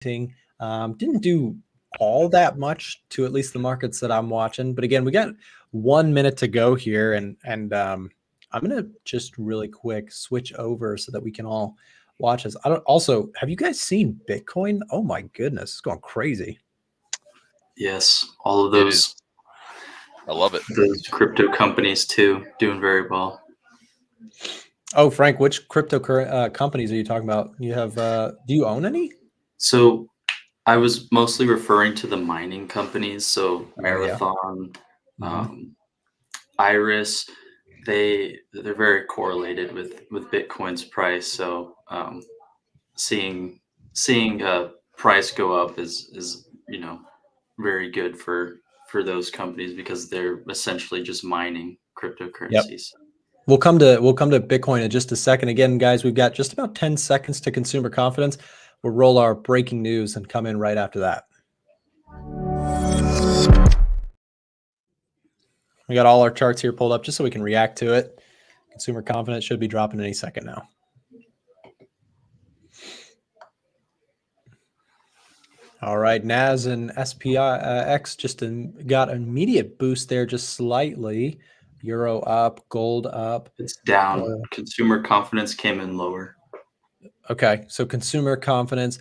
Didn't do all that much to at least the markets that I'm watching. But again, we got 1 minute to go here, and I'm gonna just really quick switch over so that we can all watch this. I don't. Also, have you guys seen Bitcoin? Oh my goodness, it's going crazy. Yes, all of those. I love it. Those crypto companies too, doing very well. Oh, Frank, which crypto companies are you talking about? You have, do you own any? So I was mostly referring to the mining companies. So Marathon, Iris, they're very correlated with Bitcoin's price. So seeing price go up is very good for those companies because they're essentially just mining cryptocurrencies. Yep. We'll come to Bitcoin in just a second. Again, guys, we've got just about 10 seconds to consumer confidence. We'll roll our breaking news and come in right after that. We got all our charts here pulled up just so we can react to it. Consumer confidence should be dropping any second now. All right, NAS and SPX just got an immediate boost there, just slightly. Euro up, gold up. It's down. Consumer confidence came in lower. Okay, so consumer confidence.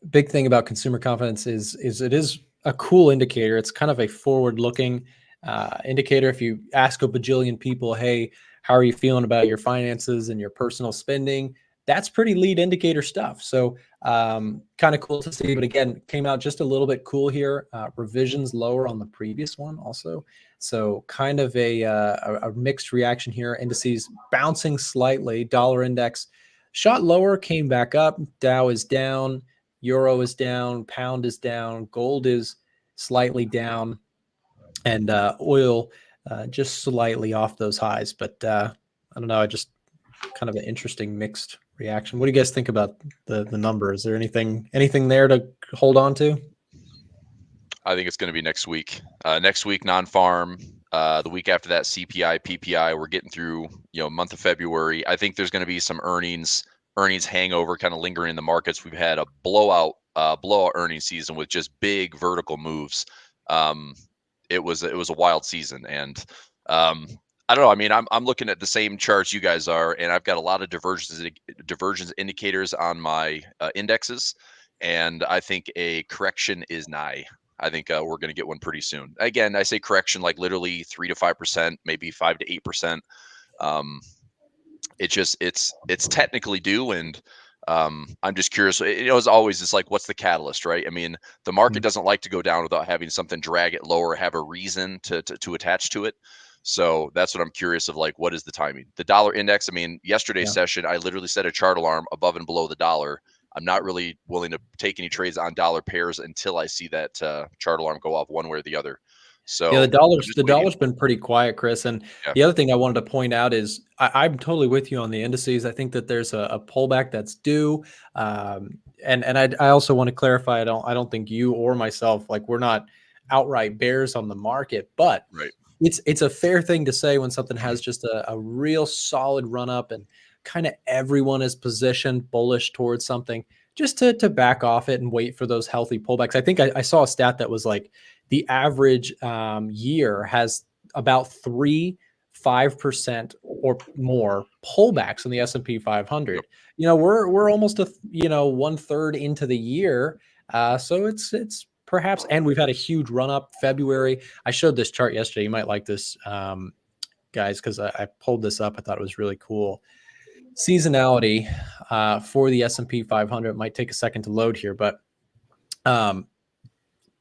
Big thing about consumer confidence is it is a cool indicator. It's kind of a forward-looking indicator. If you ask a bajillion people, hey, how are you feeling about your finances and your personal spending? That's pretty lead indicator stuff. So kind of cool to see. But again, came out just a little bit cool here. Revisions lower on the previous one also. So kind of a mixed reaction here. Indices bouncing slightly. Dollar index shot lower, came back up. Dow is down. Euro is down. Pound is down. Gold is slightly down. And oil just slightly off those highs. But I don't know. I just kind of an interesting mixed reaction. What do you guys think about the number? Is there anything there to hold on to? I think it's going to be next week. Next week, non-farm. The week after that, CPI, PPI. We're getting through, month of February. I think there's going to be some earnings hangover kind of lingering in the markets. We've had a blowout earnings season with just big vertical moves. It was a wild season, and I don't know. I mean, I'm looking at the same charts you guys are, and I've got a lot of divergence indicators on my indexes, and I think a correction is nigh. I think we're going to get one pretty soon. Again, I say correction like literally 3 to 5%, maybe 5 to 8%. It's technically due, and I'm just curious. As always, it's like, what's the catalyst, right? I mean, the market doesn't like to go down without having something drag it lower, have a reason to attach to it. So that's what I'm curious of, like, what is the timing? The dollar index, I mean, yesterday's session, I literally set a chart alarm above and below the dollar. I'm not really willing to take any trades on dollar pairs until I see that chart alarm go off one way or the other. So yeah, the dollar's been pretty quiet, Chris. And the other thing I wanted to point out is I'm totally with you on the indices. I think that there's a pullback that's due. And I also want to clarify, I don't think you or myself, like, we're not outright bears on the market, but it's a fair thing to say when something has just a real solid run up and kind of everyone is positioned bullish towards something, just to back off it and wait for those healthy pullbacks. I think I saw a stat that was like the average year has about 5% or more pullbacks in the S&P 500. We're almost 1/3 into the year, so it's perhaps, and we've had a huge run up. February, I showed this chart yesterday. You might like this, guys, because I pulled this up. I thought it was really cool. Seasonality for the S&P 500. It might take a second to load here, but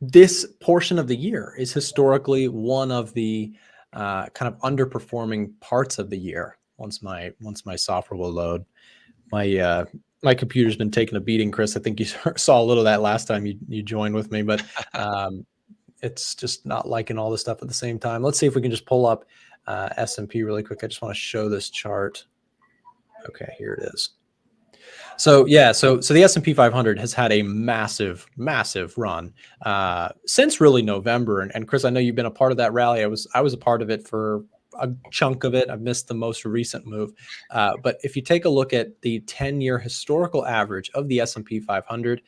this portion of the year is historically one of the kind of underperforming parts of the year. Once my software will load, my computer's been taking a beating, Chris. I think you saw a little of that last time you joined with me, but it's just not liking all this stuff at the same time. Let's see if we can just pull up S&P really quick. I just want to show this chart. Okay, here it is. So yeah, so the S&P 500 has had a massive run since really November. And Chris, I know you've been a part of that rally. I was a part of it for a chunk of it. I've missed the most recent move. But if you take a look at the 10-year historical average of the S&P 500,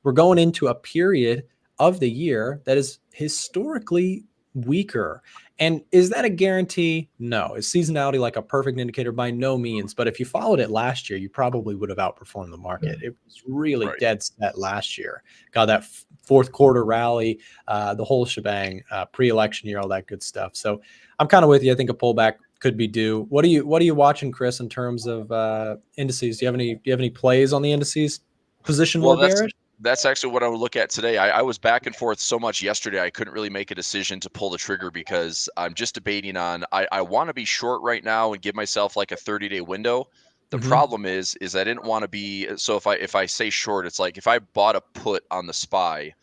we're going into a period of the year that is historically weaker. And is that a guarantee? No. Is seasonality like a perfect indicator? By no means. But if you followed it last year, you probably would have outperformed the market. It was really Right. dead set last year. Got that fourth quarter rally, the whole shebang, pre-election year, all that good stuff. So I'm kind of with you. I think a pullback could be due. What are you watching, Chris, in terms of indices? Do you have any plays on the indices? Position Well, more bearish? that's actually what I would look at today. I was back and forth so much yesterday, I couldn't really make a decision to pull the trigger because I'm just debating on I want to be short right now and give myself like a 30-day window. The Mm-hmm. problem is I didn't want to be, so if I say short, it's like if I bought a put on the SPY,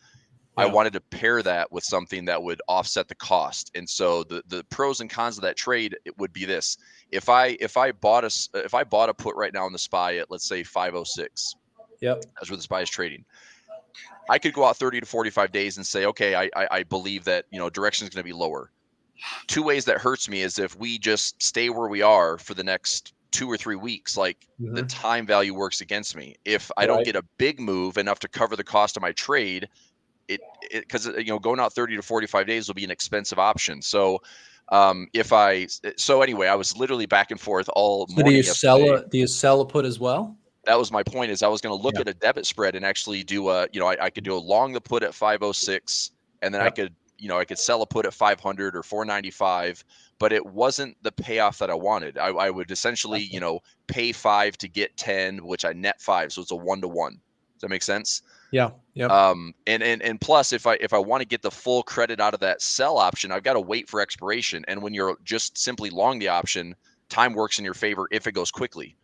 I Yeah. wanted to pair that with something that would offset the cost. And so the pros and cons of that trade, it would be this. If I bought a put right now on the SPY at, let's say, 506, Yep. that's where the SPY is trading, I could go out 30 to 45 days and say, okay, I believe that, direction is going to be lower. Two ways that hurts me is if we just stay where we are for the next 2 or 3 weeks, like the Mm-hmm. time value works against me. If I don't Right. get a big move enough to cover the cost of my trade, because going out 30 to 45 days will be an expensive option. So anyway, I was literally back and forth all So do you morning yesterday. sell a put as well? That was my point, is I was going to look Yeah. at a debit spread and actually do I could do a long the put at 506, and then Yep. I could sell a put at 500 or 495, but it wasn't the payoff that I wanted. I would essentially, Gotcha. pay 5 to get 10, which I net 5. So it's a 1-to-1. Does that make sense? Yeah. Yep. And plus, if I want to get the full credit out of that sell option, I've got to wait for expiration. And when you're just simply long the option, time works in your favor if it goes quickly.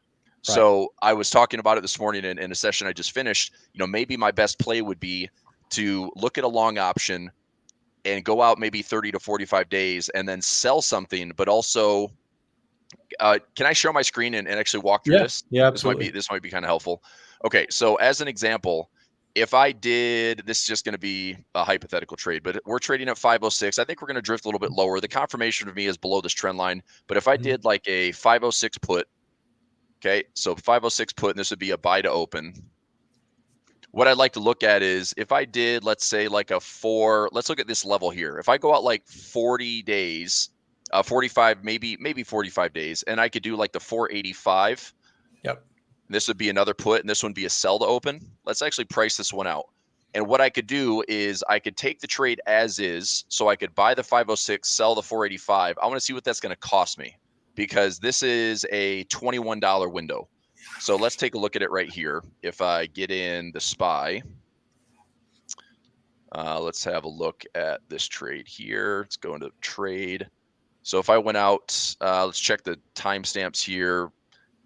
Right. So I was talking about it this morning in a session I just finished. Maybe my best play would be to look at a long option and go out maybe 30 to 45 days and then sell something, but also can I share my screen and actually walk through Yeah. this? Yeah. This might be Absolutely. kind of helpful. Okay, so as an example, if I did, this is just going to be a hypothetical trade, but we're trading at 506. I think we're going to drift a little bit lower. The confirmation of me is below this trend line, but if I Mhm. did like a 506 put, okay, so 506 put, and this would be a buy to open. What I'd like to look at is if I did, let's say like let's look at this level here. If I go out like 40 days, 45, maybe 45 days, and I could do like the 485. Yep. This would be another put, and this would be a sell to open. Let's actually price this one out. And what I could do is I could take the trade as is. So I could buy the 506, sell the 485. I want to see what that's going to cost me because this is a $21 window. So let's take a look at it right here. If I get in the SPY, let's have a look at this trade here. Let's go into trade. So if I went out, let's check the timestamps here.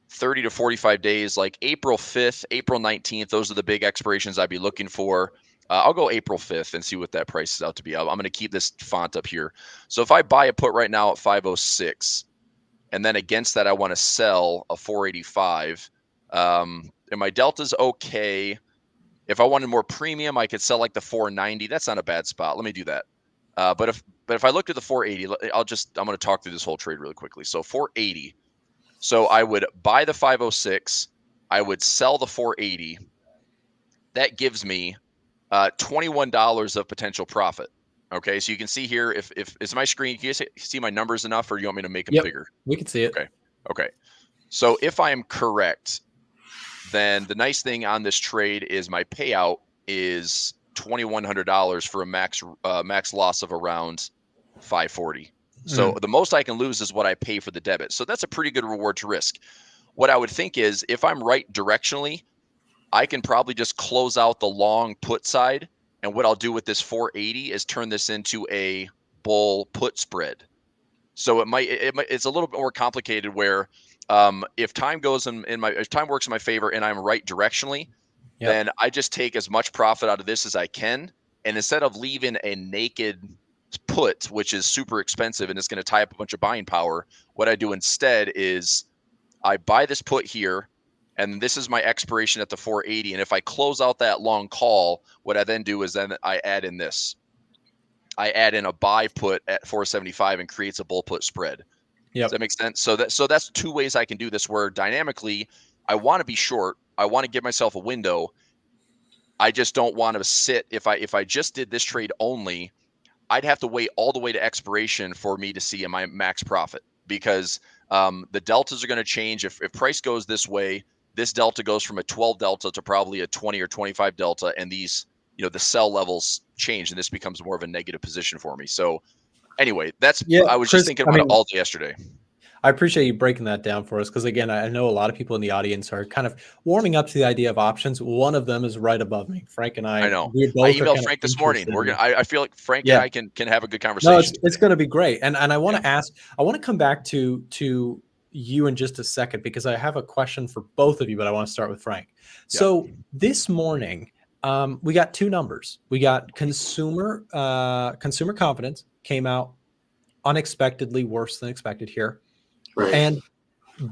30 to 45 days, like April 5th, April 19th. Those are the big expirations I'd be looking for. I'll go April 5th and see what that price is out to be. I'm going to keep this font up here. So if I buy a put right now at 506, and then against that, I want to sell a 485, and my delta's okay. If I wanted more premium, I could sell like the 490. That's not a bad spot. Let me do that. But if I looked at the 480, I'm going to talk through this whole trade really quickly. So 480. So I would buy the 506, I would sell the 480. That gives me $21 of potential profit. Okay, so you can see here, if is my screen, can you see my numbers enough, or do you want me to make them Yep. bigger? We can see it. Okay. So if I am correct, then the nice thing on this trade is my payout is $2,100 for a max loss of around 540. So the most I can lose is what I pay for the debit. So that's a pretty good reward to risk. What I would think is if I'm right directionally, I can probably just close out the long put side. And what I'll do with this 480 is turn this into a bull put spread. So it's a little bit more complicated where if time goes if time works in my favor and I'm right directionally, Yep. then I just take as much profit out of this as I can. And instead of leaving a naked put, which is super expensive and it's going to tie up a bunch of buying power, what I do instead is I buy this put here, and this is my expiration at the 480. And if I close out that long call, what I then do is then I add in this. I add in a buy put at 475 and creates a bull put spread. Does Yep. that make sense? So that's two ways I can do this where dynamically I want to be short. I want to give myself a window. I just don't want to sit. If I just did this trade only, I'd have to wait all the way to expiration for me to see my max profit, because the deltas are going to change. If price goes this way, this delta goes from a 12 delta to probably a 20 or 25 delta, and these, the sell levels change, and this becomes more of a negative position for me. So anyway, Yeah, I was just Chris, thinking I about it mean, all day yesterday. I appreciate you breaking that down for us because, again, I know a lot of people in the audience are kind of warming up to the idea of options. One of them is right above me. Frank and I I, know. we I both are emailed kind of Frank this morning. interested We're in gonna. this. I feel like Frank and Yeah. I can have a good No, conversation. it's going to be great. And I want Yeah. to ask, I want to come back to you in just a second because I have a question for both of you, but I want to start with Frank. Yeah. So this morning, we got two numbers. We got consumer confidence came out unexpectedly worse than expected here, Right. and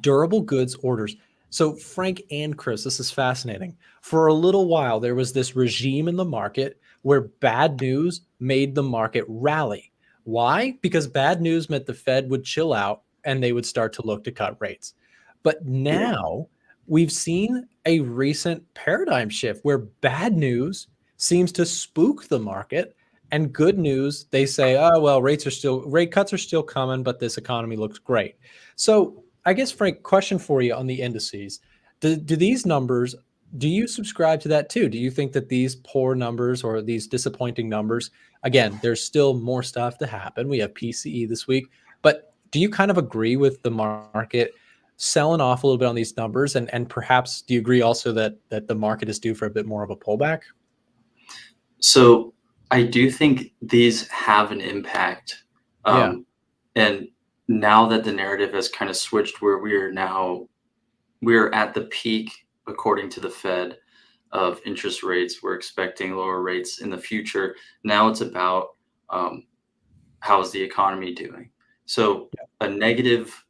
durable goods orders. So Frank and Chris, this is fascinating. For a little while, there was this regime in the market where bad news made the market rally. Why? Because bad news meant the Fed would chill out and they would start to look to cut rates. But Yeah. now we've seen a recent paradigm shift where bad news seems to spook the market, and good news, they say, oh, well, rate cuts are still coming, but this economy looks great. So I guess, Frank, question for you on the indices. Do these numbers, do you subscribe to that too? Do you think that these poor numbers or these disappointing numbers, again, there's still more stuff to happen. We have PCE this week, but do you kind of agree with the market selling off a little bit on these numbers? And perhaps do you agree also that the market is due for a bit more of a pullback? So I do think these have an impact. Yeah. And now that the narrative has kind of switched where we're at the peak, according to the Fed, of interest rates. We're expecting lower rates in the future. Now it's about how's the economy doing. So a negative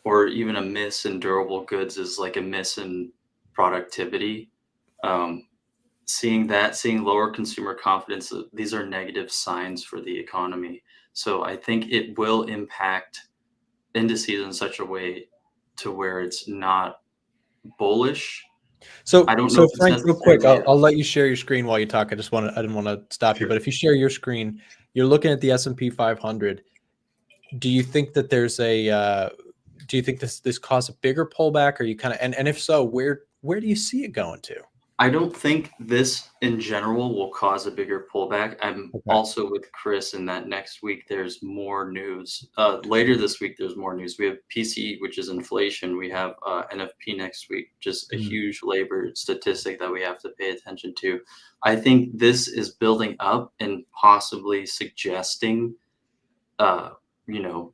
or even a miss in durable goods is like a miss in productivity. Um, seeing lower consumer confidence, these are negative signs for the economy. So I think it will impact indices in such a way to where it's not bullish. So, I don't know so if it's Frank, real quick, necessarily I'll let you share your screen while you talk. I didn't want to stop you, sure. but if you share your screen, you're looking at the S&P 500. Do you think that do you think this caused a bigger pullback, or you kind of, and if so, where do you see it going to? I don't think this in general will cause a bigger pullback. I'm Okay. also with Chris in that next week there's more news. Later this week there's more news. We have PCE, which is inflation. We have NFP next week, just a Mm. huge labor statistic that we have to pay attention to. I think this is building up and possibly suggesting, uh, you know,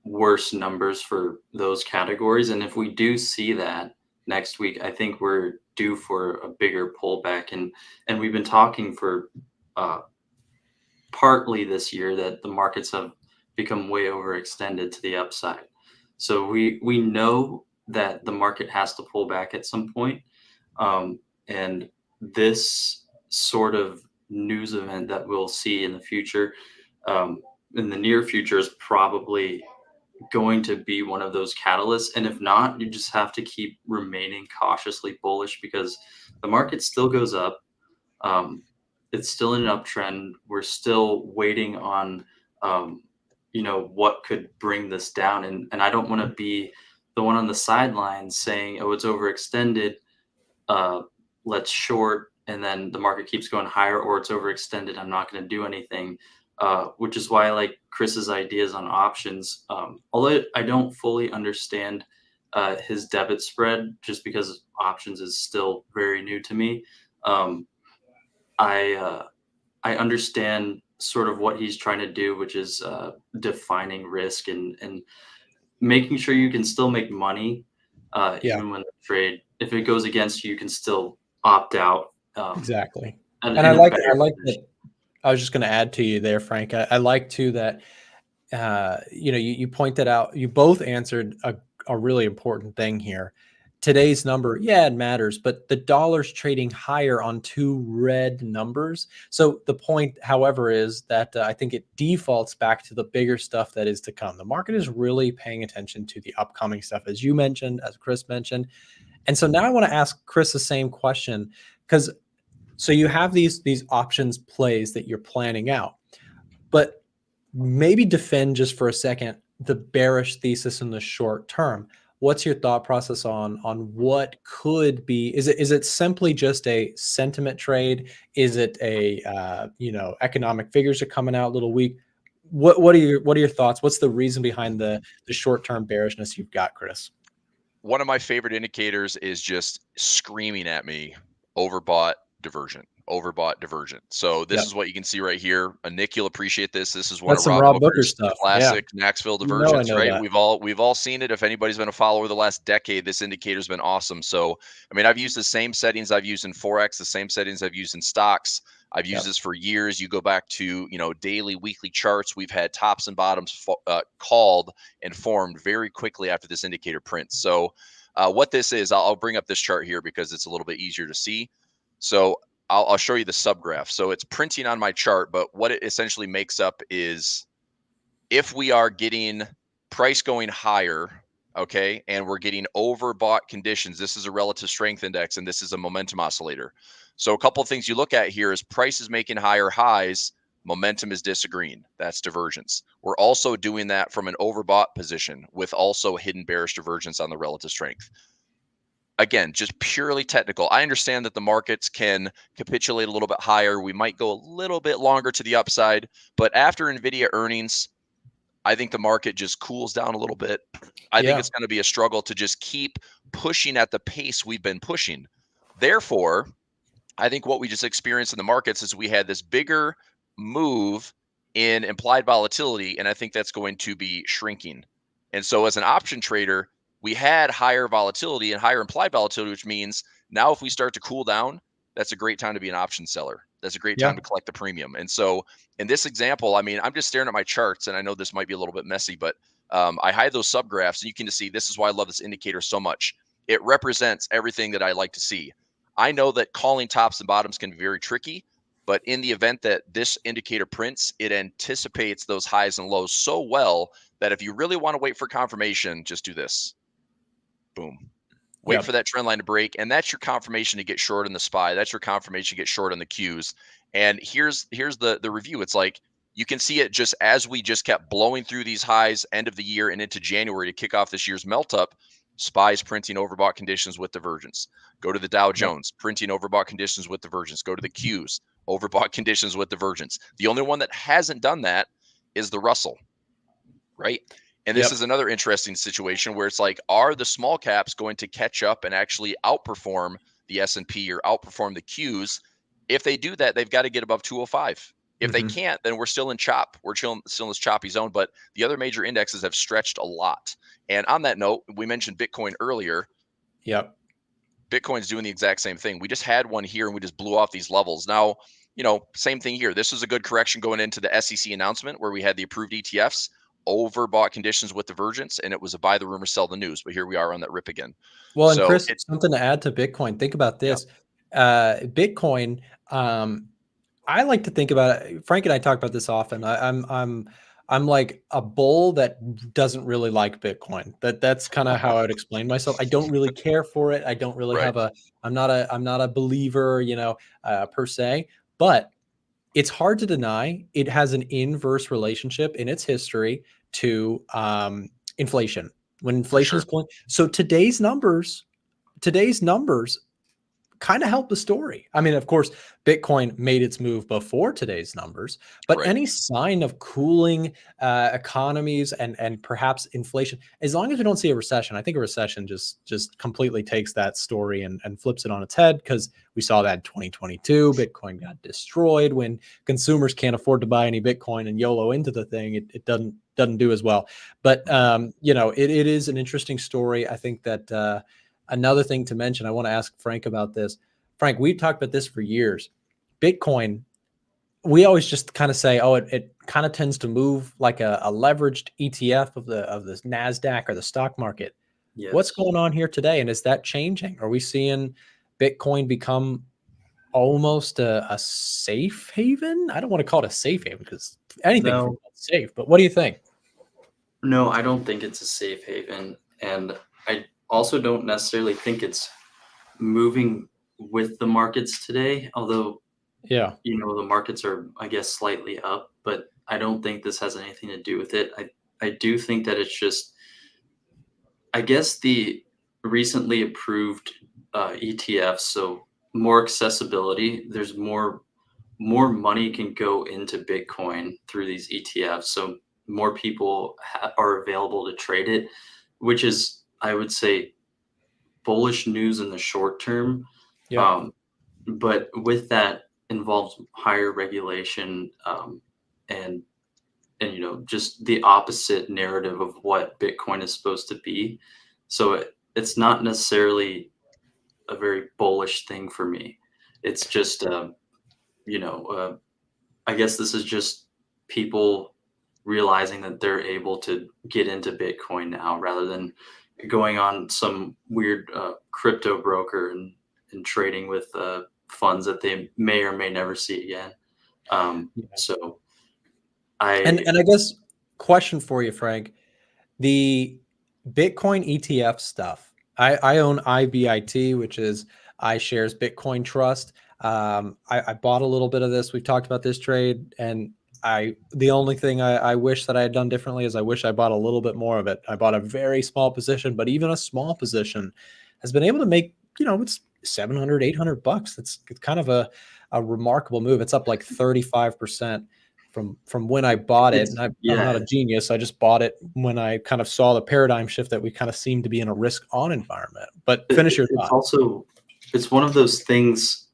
worse numbers for those categories. And if we do see that next week, I think we're due for a bigger pullback. And we've been talking for uh, partly this year that the markets have become way overextended to the upside. So we know that the market has to pull back at some point. And this sort of news event that we'll see in the future, in the near future, is probably going to be one of those catalysts. And if not, you just have to keep remaining cautiously bullish because the market still goes up. Um, it's still in an uptrend. We're still waiting on, um, what could bring this down. And I don't want to be the one on the sidelines saying, oh, it's overextended. Uh, let's short. And then the market keeps going higher, or it's overextended. I'm not going to do anything. Which is why I like Chris's ideas on options. Although I don't fully understand his debit spread, just because options is still very new to me. Um, I understand sort of what he's trying to do, which is defining risk and making sure you can still make money, Yeah, even when the trade, if it goes against you, you can still opt out exactly. and And in a I better like position. that. I was just going to add to you there, Frank. I like too that you pointed out, you both answered a really important thing here. Today's number, yeah, it matters, but the dollar's trading higher on two red numbers. So the point, however, is that I think it defaults back to the bigger stuff that is to come. The market is really paying attention to the upcoming stuff, as you mentioned, as Chris mentioned. And so now I want to ask Chris the same question, because So you have these options plays that you're planning out, but maybe defend just for a second the bearish thesis in the short term. What's your thought process on what could be? Is it simply just a sentiment trade? Is it a economic figures are coming out a little weak? What are your thoughts? What's the reason behind the short term bearishness you've got, Chris? One of my favorite indicators is just screaming at me, overbought divergent, overbought divergent. So this Yep, is what you can see right here. Nick, you'll appreciate this. This is one that's of some Rob Rob Booker Booker's stuff. Yeah, classic Maxville I divergence, know right? that. We've all seen it. If anybody's been a follower the last decade, this indicator's been awesome. So I mean, I've used the same settings I've used in Forex, the same settings I've used in stocks. I've used Yep, this for years. You go back to daily, weekly charts. We've had tops and bottoms called and formed very quickly after this indicator prints. So what this is, I'll bring up this chart here because it's a little bit easier to see. So I'll show you the subgraph. So it's printing on my chart, but what it essentially makes up is if we are getting price going higher, okay, and we're getting overbought conditions, this is a relative strength index and this is a momentum oscillator. So a couple of things you look at here is price is making higher highs, momentum is disagreeing. That's divergence. We're also doing that from an overbought position with also hidden bearish divergence on the relative strength. Again, just purely technical. I understand that the markets can capitulate a little bit higher. We might go a little bit longer to the upside, but after NVIDIA earnings, I think the market just cools down a little bit. I think yeah, it's going to be a struggle to just keep pushing at the pace we've been pushing. Therefore, I think what we just experienced in the markets is we had this bigger move in implied volatility, and I think that's going to be shrinking. And so, as an option trader, we had higher volatility and higher implied volatility, which means now if we start to cool down, that's a great time to be an option seller. That's a great time yeah, to collect the premium. And so, in this example, I mean, I'm just staring at my charts, and I know this might be a little bit messy, but I hide those subgraphs, and you can just see this is why I love this indicator so much. It represents everything that I like to see. I know that calling tops and bottoms can be very tricky, but in the event that this indicator prints, it anticipates those highs and lows so well that if you really want to wait for confirmation, just do this. Boom. Wait yeah, for that trend line to break, and that's your confirmation to get short in the SPY. That's your confirmation to get short on the Qs. And here's the review. It's like you can see it just as we just kept blowing through these highs end of the year and into January to kick off this year's melt up. SPY's printing overbought conditions with divergence. Go to the Dow yeah, Jones, printing overbought conditions with divergence. Go to the Qs, overbought conditions with divergence. The only one that hasn't done that is the Russell, right? And this is yep, another interesting situation where it's like, are the small caps going to catch up and actually outperform the S&P or outperform the Qs? If they do that, they've got to get above 205. If they hmm, can't, then we're still in chop. We're still in this choppy zone. But the other major indexes have stretched a lot. And on that note, we mentioned Bitcoin earlier. yep, Bitcoin's doing the exact same thing. We just had one here and we just blew off these levels. Now, same thing here. This was a good correction going into the SEC announcement where we had the approved ETFs, overbought conditions with divergence, and it was a buy the rumor, sell the news. But here we are on that rip again. Well, and So Chris, something to add to Bitcoin. Think about yeah, this. Bitcoin, I like to think about it. Frank and I talk about this often. I'm like a bull that doesn't really like Bitcoin. That's kind of how I would explain myself. I don't really care for it. I don't really right. have a. I'm not a believer, per se. But it's hard to deny it has an inverse relationship in its history to inflation. When For inflation is sure. going, so today's numbers kind of help the story. I mean, of course, Bitcoin made its move before today's numbers, but Right. any sign of cooling economies and perhaps inflation, as long as we don't see a recession, I think a recession just completely takes that story and flips it on its head, because we saw that in 2022. Bitcoin got destroyed when consumers can't afford to buy any Bitcoin and YOLO into the thing. It doesn't do as well. But it is an interesting story. I think that. Another thing to mention, I want to ask Frank about this. Frank, we've talked about this for years. Bitcoin, we always just kind of say, oh, it kind of tends to move like a leveraged ETF of the NASDAQ or the stock market. What's Yes. going on here today? And is that changing? Are we seeing Bitcoin become almost a safe haven? I don't want to call it a safe haven because anything can No, be safe, but what do you think? no, I don't think it's a safe haven. And I also don't necessarily think it's moving with the markets today, although, Yeah. the markets are, I guess, slightly up, but I don't think this has anything to do with it. I do think that it's just, I guess, the recently approved ETFs, so more accessibility. There's more money can go into Bitcoin through these ETFs, so more people are available to trade it, which is, I would say, bullish news in the short term. Yep. Um, but with that involves higher regulation, and just the opposite narrative of what Bitcoin is supposed to be. So it's not necessarily a very bullish thing for me. It's just you know I guess this is just people realizing that they're able to get into Bitcoin now rather than going on some weird crypto broker and trading with funds that they may or may never see again. Yeah. So And I and I guess question for you, Frank, the Bitcoin ETF stuff. I own IBIT, which is iShares Bitcoin Trust. I bought a little bit of this. We've talked about this trade, and the only thing I wish that I had done differently is I wish I bought a little bit more of it. I bought a very small position, but even a small position has been able to make, it's 700, $800. It's kind of a remarkable move. It's up like 35% from when I bought it. it's And I'm not yeah a genius. I just bought it when I kind of saw the paradigm shift that we kind of seem to be in a risk on environment. But finish your it's thought. also it's one of those things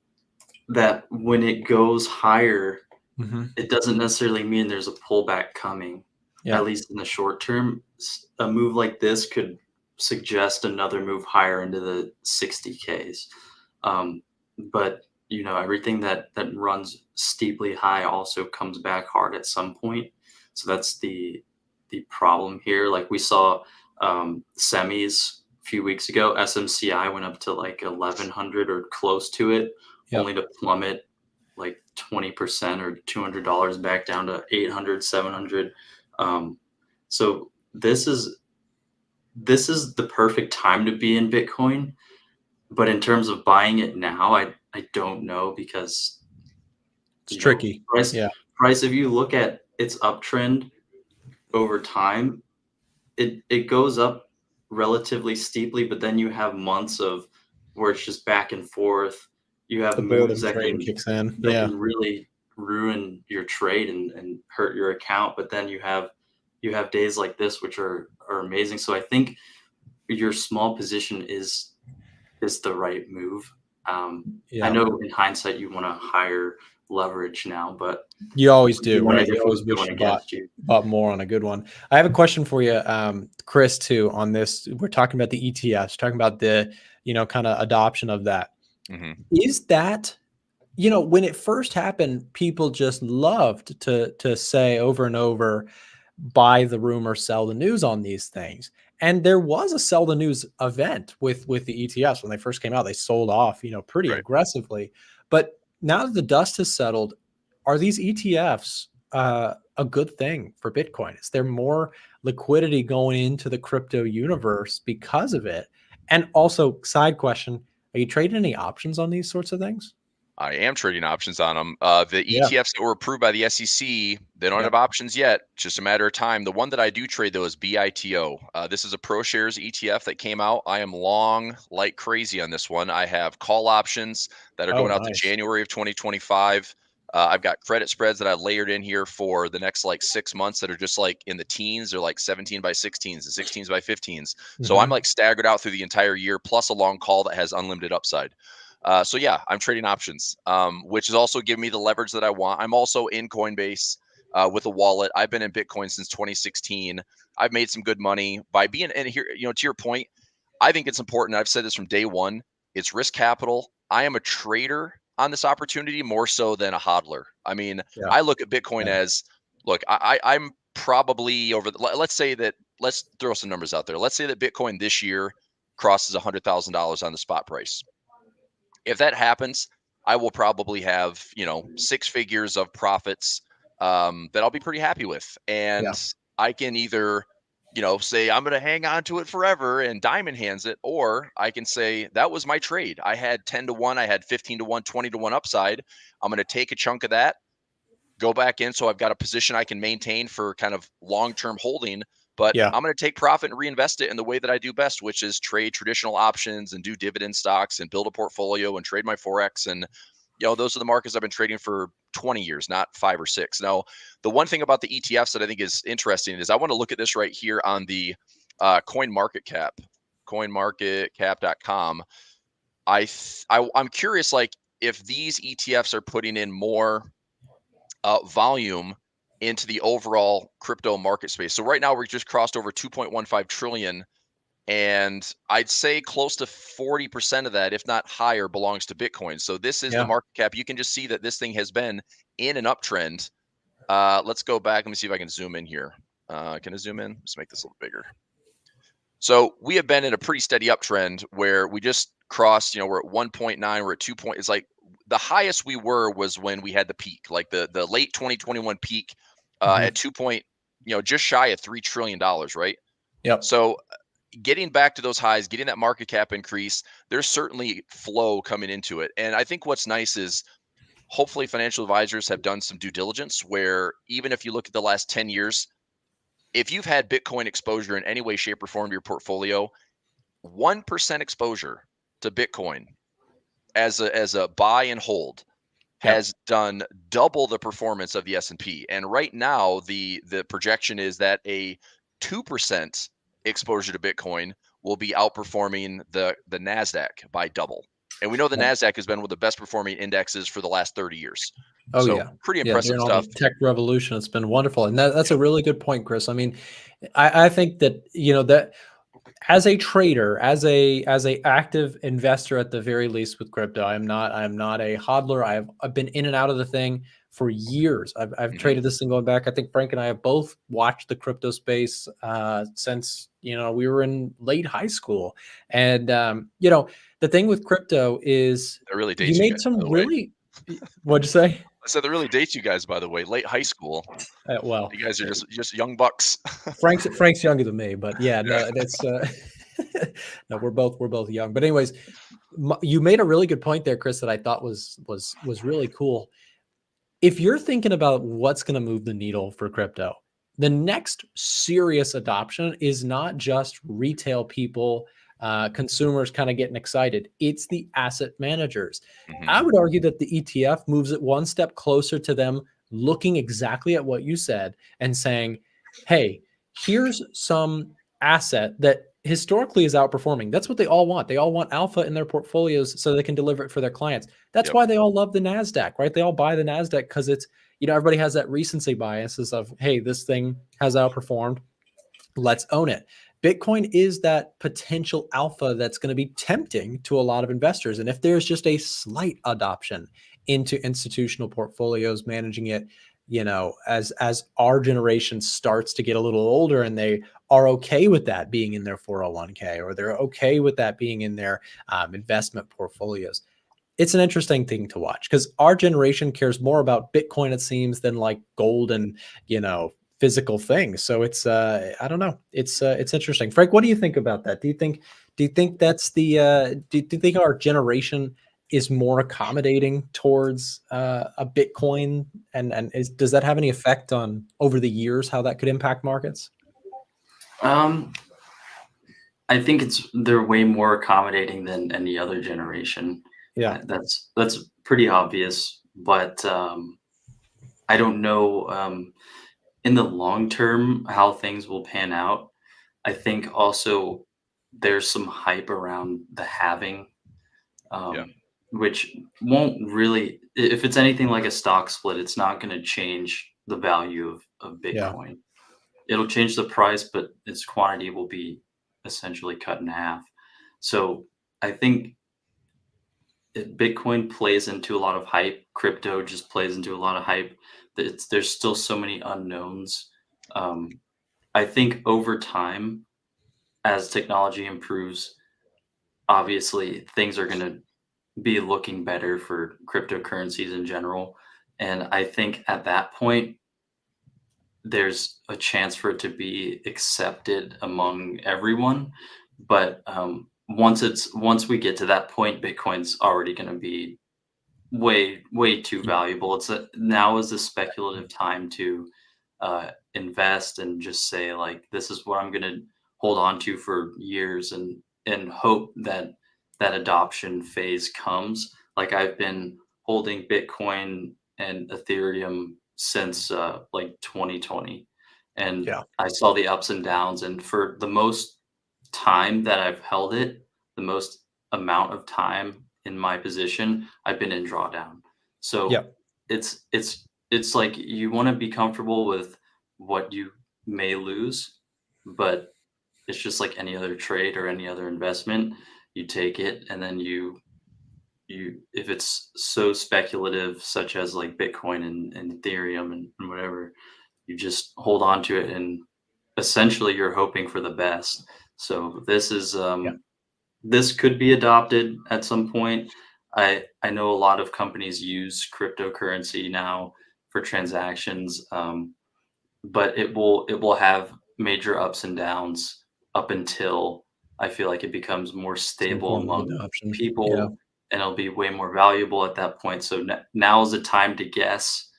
that when it goes higher, Hmm. it doesn't necessarily mean there's a pullback coming, Yeah. at least in the short term. A move like this could suggest another move higher into the 60Ks. But everything that runs steeply high also comes back hard at some point. So that's the problem here. Like we saw semis a few weeks ago, SMCI went up to like 1100 or close to it, only Yep. to plummet like 20% or $200 back down to 800, 700. So this is the perfect time to be in Bitcoin, but in terms of buying it now, I don't know because It's tricky. price Yeah. price if you look at its uptrend over time, it goes up relatively steeply, but then you have months of where it's just back and forth. You have The moves boredom that train can kicks in. that Yeah. can really ruin your trade and hurt your account, but then you have days like this which are amazing. So I think your small position is the right move. I Yeah. know in hindsight you want to higher leverage now, but You always if you do, wanted right? if You it was always wish going you against you. bought more on a good one. I have a question for you, Chris, too, on this. We're talking about the ETFs, talking about the, kind of adoption of that. Hmm. Is that, when it first happened, people just loved to say over and over, buy the rumor, sell the news on these things. And there was a sell the news event with the ETFs when they first came out. They sold off, pretty Right. aggressively. But now that the dust has settled, are these ETFs a good thing for Bitcoin? Is there more liquidity going into the crypto universe because of it? And also, side question: are you trading any options on these sorts of things? I am trading options on them. The Yeah. ETFs that were approved by the SEC, they don't Yep. have options yet. Just a matter of time. The one that I do trade though is BITO. This is a ProShares ETF that came out. I am long like crazy on this one. I have call options that are Oh, going out to nice. January of 2025. I've got credit spreads that I've layered in here for the next like 6 months that are just like in the teens. They're like 17 by 16s and 16s by 15s. So I'm Hmm. like staggered out through the entire year, plus a long call that has unlimited upside. So yeah, I'm trading options, which is also giving me the leverage that I want. I'm also in Coinbase with a wallet. I've been in Bitcoin since 2016. I've made some good money by being in here. To your point, I think it's important. I've said this from day one. It's risk capital. I am a trader on this opportunity more so than a hodler. I mean, Yeah. I look at Bitcoin Yeah. as, look, I'm probably over. Let's say that. Let's throw some numbers out there. Let's say that Bitcoin this year crosses $100,000 on the spot price. If that happens, I will probably have, 6 figures of profits that I'll be pretty happy with. Yeah. And I can either, say I'm going to hang on to it forever and diamond hands it, or I can say that was my trade. I had 10 to 1, I had 15 to 1, 20 to 1 upside. I'm going to take a chunk of that, go back in, so I've got a position I can maintain for kind of long-term holding, but Yeah. I'm going to take profit and reinvest it in the way that I do best, which is trade traditional options and do dividend stocks and build a portfolio and trade my forex. And those are the markets I've been trading for 20 years, not 5 or 6. Now, the one thing about the ETFs that I think is interesting is I want to look at this right here on the coin market cap, coinmarketcap.com. I'm curious, like, if these ETFs are putting in more volume into the overall crypto market space. So right now we just crossed over 2.15 trillion, and I'd say close to 40% of that, if not higher, belongs to Bitcoin. So this is the Yeah. market cap. You can just see that this thing has been in an uptrend. Let's go back. Let me see if I can zoom in here. Can I zoom in? Let's make this a little bigger. So we have been in a pretty steady uptrend where we just crossed, we're at 1.9, we're at 2 point. It's like the highest we were was when we had the peak, like the late 2021 peak at 2 point, just shy of $3 trillion, right? Yep. So getting back to those highs, getting that market cap increase, there's certainly flow coming into it. And I think what's nice is hopefully financial advisors have done some due diligence where even if you look at the last 10 years, if you've had Bitcoin exposure in any way, shape, or form to your portfolio, 1% exposure to Bitcoin as a buy and hold Yep. has done double the performance of the S&P. And right now, the projection is that a 2% exposure to Bitcoin will be outperforming the Nasdaq by double. And we know the Yep. Nasdaq has been one of the best performing indexes for the last 30 years. Oh So yeah. pretty Yeah. impressive During all stuff. the tech revolution, it's been wonderful. And that's Yeah. a really good point, Chris. I mean, I think that, that as a trader, as a active investor at the very least with crypto, I'm not a hodler. I've been in and out of the thing for years. I've traded this thing going back. I think Frank and I have both watched the crypto space since we were in late high school. And the thing with crypto is That really you dates you made guys, by some the way. really what'd you say? I said that really dates you guys, by the way. Late high school. Well, You guys are just young bucks. Frank's younger than me, but yeah, Yeah. no, that's no, we're both young. But anyways, you made a really good point there, Chris, that I thought was really cool. If you're thinking about what's going to move the needle for crypto, the next serious adoption is not just retail people, consumers kind of getting excited. It's the asset managers. I would argue that the ETF moves it one step closer to them looking exactly at what you said and saying, hey, here's some asset that historically is outperforming. That's what they all want. They all want alpha in their portfolios so they can deliver it for their clients. That's Yep. why they all love the NASDAQ, right? They all buy the NASDAQ because it's, everybody has that recency biases of, hey, this thing has outperformed. Let's own it. Bitcoin is that potential alpha that's going to be tempting to a lot of investors. And if there's just a slight adoption into institutional portfolios, managing it, as our generation starts to get a little older and they are okay with that being in their 401k, or they're okay with that being in their investment portfolios. It's an interesting thing to watch because our generation cares more about Bitcoin, it seems, than like gold and, physical things. So it's, I don't know. It's interesting. Frank, what do you think about that? Do you think that's do you think our generation is more accommodating towards a Bitcoin, and does that have any effect on over the years how that could impact markets? I think they're way more accommodating than any other generation. Yeah. That's pretty obvious, but I don't know in the long term how things will pan out. I think also there's some hype around the halving, Yeah. which won't really, if it's anything like a stock split, it's not going to change the value of Yeah. Bitcoin. It'll change the price, but its quantity will be essentially cut in half. So I think Bitcoin plays into a lot of hype. Crypto just plays into a lot of hype. There's still so many unknowns. I think over time, as technology improves, obviously things are going to be looking better for cryptocurrencies in general. And I think at that point, there's a chance for it to be accepted among everyone. But once we get to that point, Bitcoin's already going to be way too valuable. Now is the speculative time to invest and just say like this is what I'm going to hold on to for years and hope that that adoption phase comes. Like I've been holding Bitcoin and Ethereum since like 2020, and Yeah. I saw the ups and downs. And for the most time that I've held it, the most amount of time in my position, I've been in drawdown. Yeah. So it's like you want to be comfortable with what you may lose, but it's just like any other trade or any other investment. You take it and then you if it's so speculative, such as like Bitcoin and Ethereum and whatever, you just hold on to it and essentially you're hoping for the best. So Yeah. this could be adopted at some point. I know a lot of companies use cryptocurrency now for transactions, but it will have major ups and downs up until I feel like it becomes more Some stable form of among adoption. Yeah. people, and it'll be way more valuable at that point. So now is the time to guess,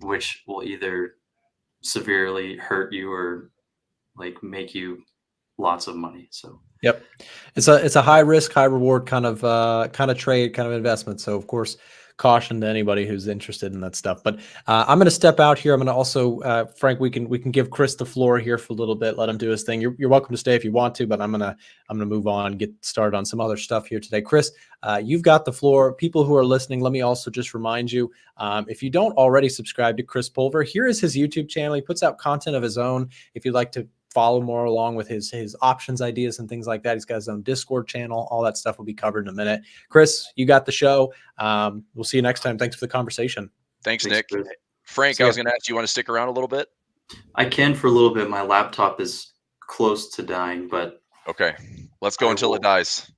which will either severely hurt you or like make you lots of money. So Yep. It's a high risk, high reward kind of trade, kind of investment. So of course, caution to anybody who's interested in that stuff. But I'm going to step out here. I'm going to also, Frank, we can give Chris the floor here for a little bit. Let him do his thing. You're welcome to stay if you want to, but I'm gonna move on and get started on some other stuff here today. Chris, you've got the floor. People who are listening, let me also just remind you, if you don't already subscribe to Chris Pulver, here is his YouTube channel. He puts out content of his own. If you'd like to follow more along with his options ideas and things like that, he's got his own Discord channel. All that stuff will be covered in a minute. Chris, you got the show. We'll see you next time. Thanks for the conversation. Thanks, thanks, Nick. Chris. Frank, See I ya. was going to ask, you want to stick around a little bit? I can for a little bit. My laptop is close to dying, but Okay, let's go I until it will. dies.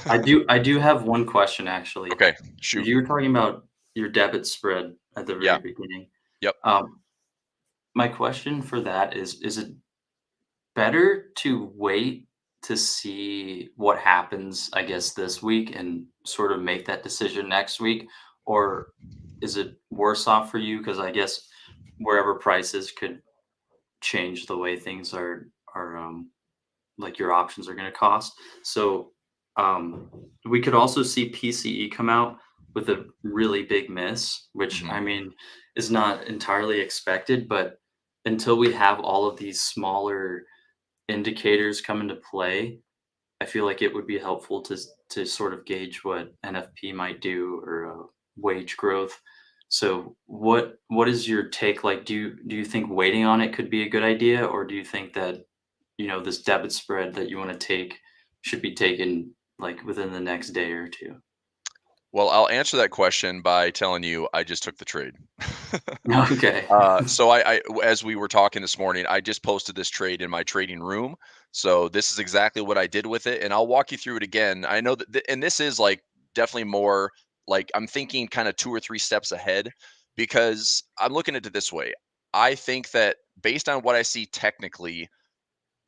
I do have one question actually. Okay, shoot. You were talking about your debit spread at the Yeah. very beginning. Yep. My question for that is it better to wait to see what happens, I guess, this week and sort of make that decision next week? Or is it worse off for you? Because I guess wherever prices could change the way things are like your options are going to cost. So we could also see PCE come out with a really big miss, which Mhm. I mean is not entirely expected, but until we have all of these smaller indicators come into play, I feel like it would be helpful to sort of gauge what NFP might do or wage growth. So what is your take? Like, do you think waiting on it could be a good idea, or do you think that this debit spread that you want to take should be taken like within the next day or two? Well, I'll answer that question by telling you I just took the trade. Okay, So as we were talking this morning, I just posted this trade in my trading room. So this is exactly what I did with it, and I'll walk you through it again. I know that, and this is like definitely more like I'm thinking kind of 2 or 3 steps ahead because I'm looking at it this way. I think that based on what I see technically,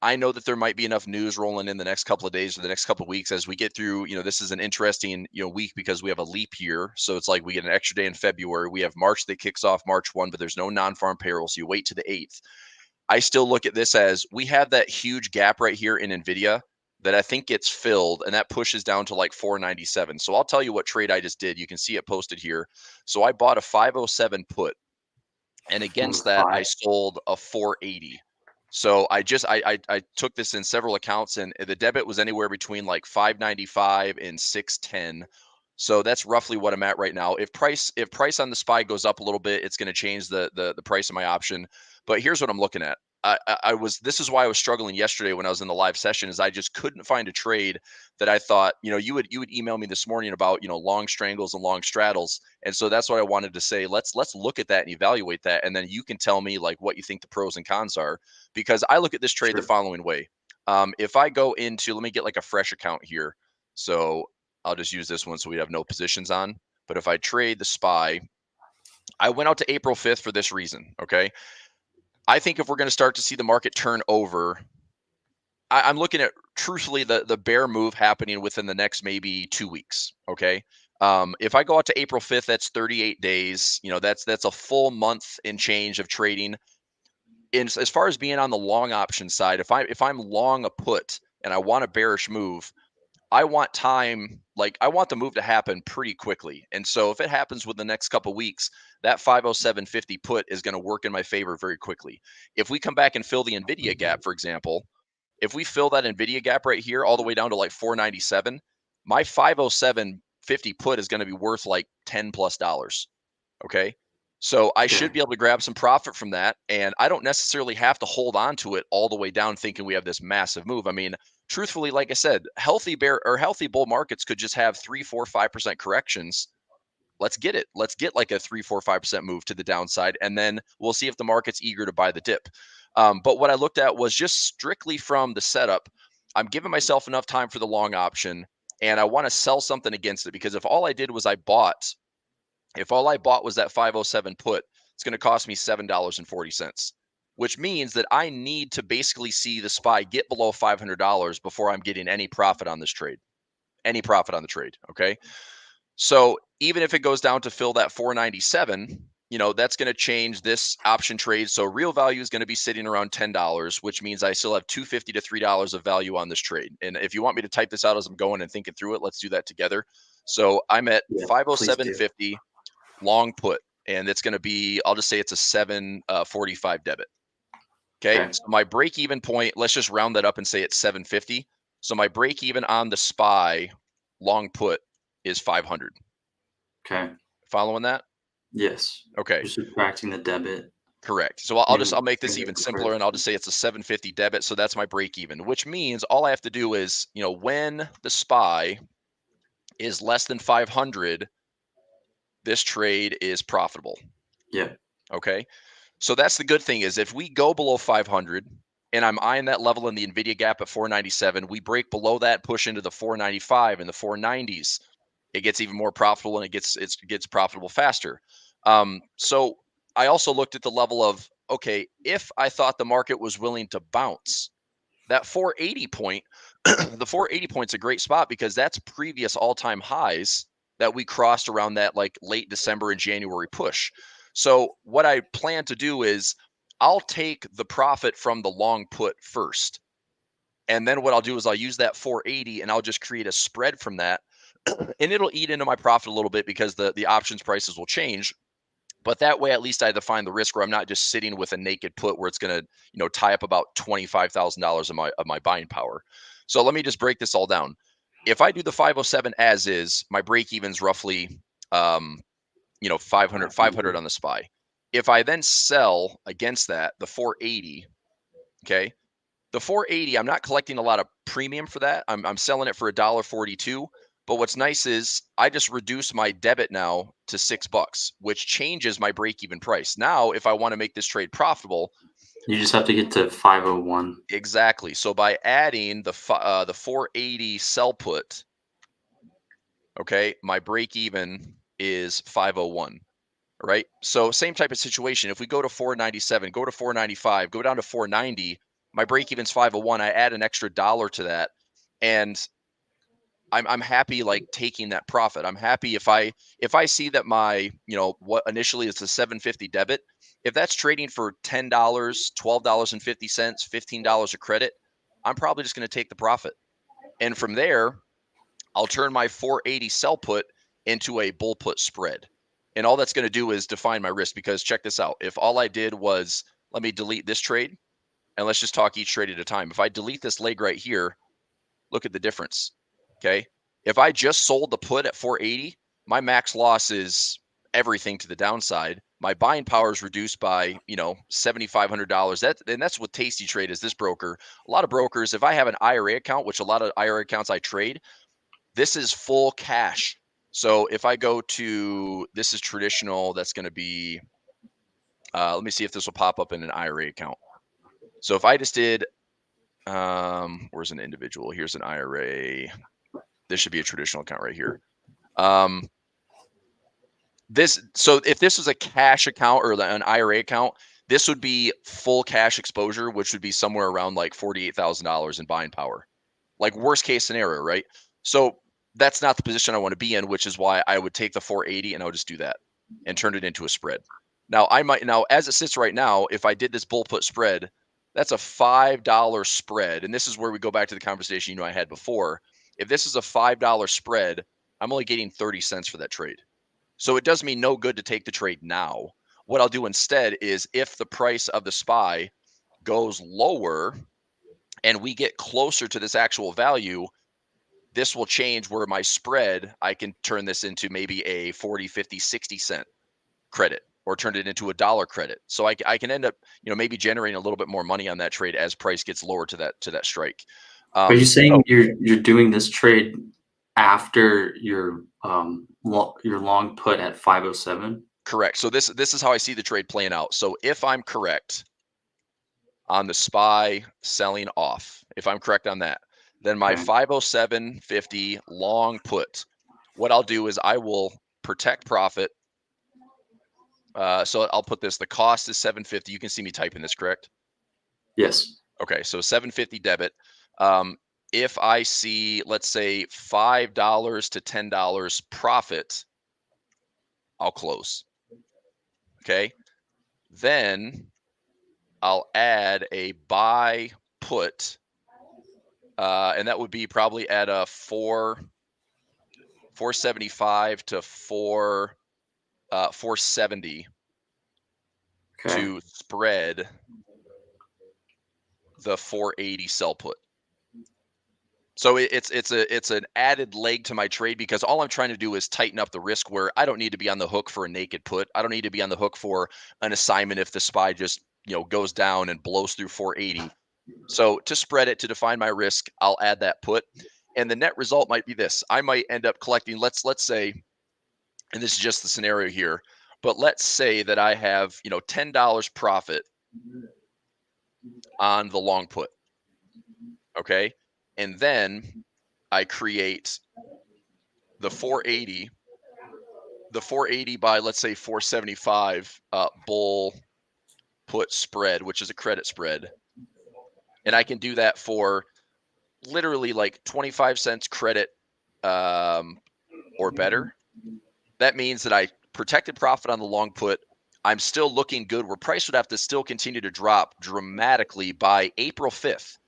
I know that there might be enough news rolling in the next couple of days or the next couple of weeks as we get through. This is an interesting, week because we have a leap year. So it's like we get an extra day in February. We have March that kicks off March 1, but there's no non-farm payroll. So you wait to the 8th. I still look at this as we have that huge gap right here in Nvidia that I think gets filled, and that pushes down to like 497. So I'll tell you what trade I just did. You can see it posted here. So I bought a 507 put, and on the against that I SPY. sold a 480. So I took this in several accounts, and the debit was anywhere between like 595 and 610. So that's roughly what I'm at right now. If price on the SPY goes up a little bit, it's going to change the price of my option. But here's what I'm looking at. This is why I was struggling yesterday when I was in the live session, is I just couldn't find a trade that I thought, you would email me this morning about, long strangles and long straddles. And so that's what I wanted to say. Let's look at that and evaluate that. And then you can tell me like what you think the pros and cons are, because I look at this trade the Sure. following way. If I go into, let me get like a fresh account here. So I'll just use this one so we have no positions on. But if I trade the SPY, I went out to April 5th for this reason. Okay. I think if we're going to start to see the market turn over, I'm looking at truthfully the bear move happening within the next maybe 2 weeks. Okay. If I go out to April 5th, that's 38 days. That's a full month and change of trading. As far as being on the long option side, if I'm long a put and I want a bearish move, I want time, like I want the move to happen pretty quickly. And so if it happens within the next couple weeks, that 507.50 put is going to work in my favor very quickly. If we come back and fill the Nvidia gap, for example, if we fill that Nvidia gap right here all the way down to like 497, my 507.50 put is going to be worth like $10+. Okay. So I should be able to grab some profit from that. And I don't necessarily have to hold on to it all the way down thinking we have this massive move. I mean, truthfully, like I said, healthy bear or healthy bull markets could just have 3, 4, 5% corrections. Let's get it. Let's get like a 3, 4, 5% move to the downside. And then we'll see if the market's eager to buy the dip. But what I looked at was just strictly from the setup. I'm giving myself enough time for the long option, and I want to sell something against it, because if all I did was if all I bought was that 507 put, it's going to cost me $7.40, which means that I need to basically see the SPY get below $500 before I'm getting any profit on this trade, any profit on the trade. Okay. So even if it goes down to fill that 497, that's going to change this option trade. So real value is going to be sitting around $10, which means I still have $2.50 to $3 of value on this trade. And if you want me to type this out as I'm going and thinking through it, let's do that together. So I'm at 507.50 long put, and it's going to be, I'll just say it's a 745 debit. Okay. So my break even point, let's just round that up and say it's 750. So my break even on the SPY long put is 500. Okay. Following that? Yes. Okay. You're subtracting the debit. Correct. So I'll make this even simpler, and I'll just say it's a 750 debit. So that's my break even, which means all I have to do is, when the SPY is less than 500, this trade is profitable. Yeah. Okay. So that's the good thing, is if we go below 500 and I'm eyeing that level in the Nvidia gap at 497, we break below that, push into the 495 and the 490s, it gets even more profitable, and it gets profitable faster. So I also looked at the level of, okay, if I thought the market was willing to bounce, that 480 point, the 480 point's a great spot, because that's previous all-time highs that we crossed around that like late December and January push. So what I plan to do is I'll take the profit from the long put first. And then what I'll do is I'll use that 480 and I'll just create a spread from that. And it'll eat into my profit a little bit, because the options prices will change. But that way, at least I define the risk, where I'm not just sitting with a naked put where it's going to, tie up about $25,000 of my buying power. So let me just break this all down. If I do the 507 as is, my break even's roughly, 500 on the SPY. If I then sell against that, the 480, okay, the 480, I'm not collecting a lot of premium for that. I'm selling it for $1.42. But what's nice is I just reduce my debit now to $6, which changes my break-even price. Now, if I want to make this trade profitable, you just have to get to 501. Exactly. So by adding the 480 sell put, okay, my break-even is 501. Right. So same type of situation. If we go to 497, go to 495, go down to 490, my break even's 501. I add an extra dollar to that, and I'm happy like taking that profit. I'm happy if I see that my, what initially is a 750 debit, if that's trading for $10, $12.50, $15 a credit, I'm probably just going to take the profit. And from there, I'll turn my 480 sell put into a bull put spread. And all that's going to do is define my risk, because check this out. If all I did was, let me delete this trade, and let's just talk each trade at a time. If I delete this leg right here, look at the difference. Okay. If I just sold the put at 480, my max loss is everything to the downside. My buying power is reduced by, $7,500. And that's what Tasty Trade is, this broker. A lot of brokers, if I have an IRA account, which a lot of IRA accounts I trade, this is full cash. So if I go to, this is traditional, that's going to be, let me see if this will pop up in an IRA account. So if I just did, where's an individual? Here's an IRA. This should be a traditional account right here. So if this was a cash account or an IRA account, This would be full cash exposure, which would be somewhere around like $48,000 in buying power. Like worst case scenario, right? So that's not the position I want to be in, which is why I would take the 480 and I would just do that and turn it into a spread. Now as it sits right now, if I did this bull put spread, that's a $5 spread. And this is where we go back to the conversation I had before. If this is a $5 spread, I'm only getting 30 cents for that trade. So it does me no good to take the trade now. What I'll do instead is if the price of the SPY goes lower and we get closer to this actual value, this will change where my spread, I can turn this into maybe a 40, 50, 60 cent credit or turn it into a dollar credit. So I can end up, maybe generating a little bit more money on that trade as price gets lower to that strike. Are you saying you're doing this trade after your long put at 507? Correct. So this is how I see the trade playing out. So if I'm correct on the SPY selling off, if I'm correct on that, then my 507.50 long put, what I'll do is I will protect profit. So I'll put this, the cost is 750. You can see me typing this, correct? Yes. Okay, so 750 debit. If I see, let's say $5 to $10 profit, I'll close. Okay. Then I'll add a buy put, and that would be probably at a 475 to 470 to spread the 480 sell put. So it's an added leg to my trade because all I'm trying to do is tighten up the risk where I don't need to be on the hook for a naked put. I don't need to be on the hook for an assignment if the SPY just goes down and blows through 480. So to spread it, to define my risk, I'll add that put, and the net result might be this: I might end up collecting. Let's say, and this is just the scenario here, but let's say that I have $10 profit on the long put. Okay. And then I create the 480 by, let's say, 475 bull put spread, which is a credit spread. And I can do that for literally like 25 cents credit or better. That means that I protected profit on the long put. I'm still looking good where price would have to still continue to drop dramatically by April 5th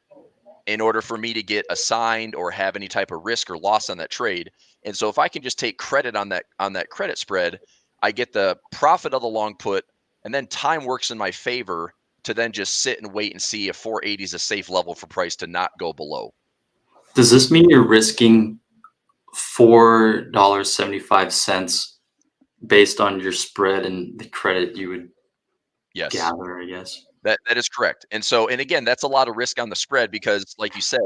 in order for me to get assigned or have any type of risk or loss on that trade. And so if I can just take credit on that credit spread, I get the profit of the long put, and then time works in my favor to then just sit and wait and see if 480 is a safe level for price to not go below. Does this mean you're risking $4.75 based on your spread and the credit you would gather, I guess? That is correct. And again, that's a lot of risk on the spread because, like you said,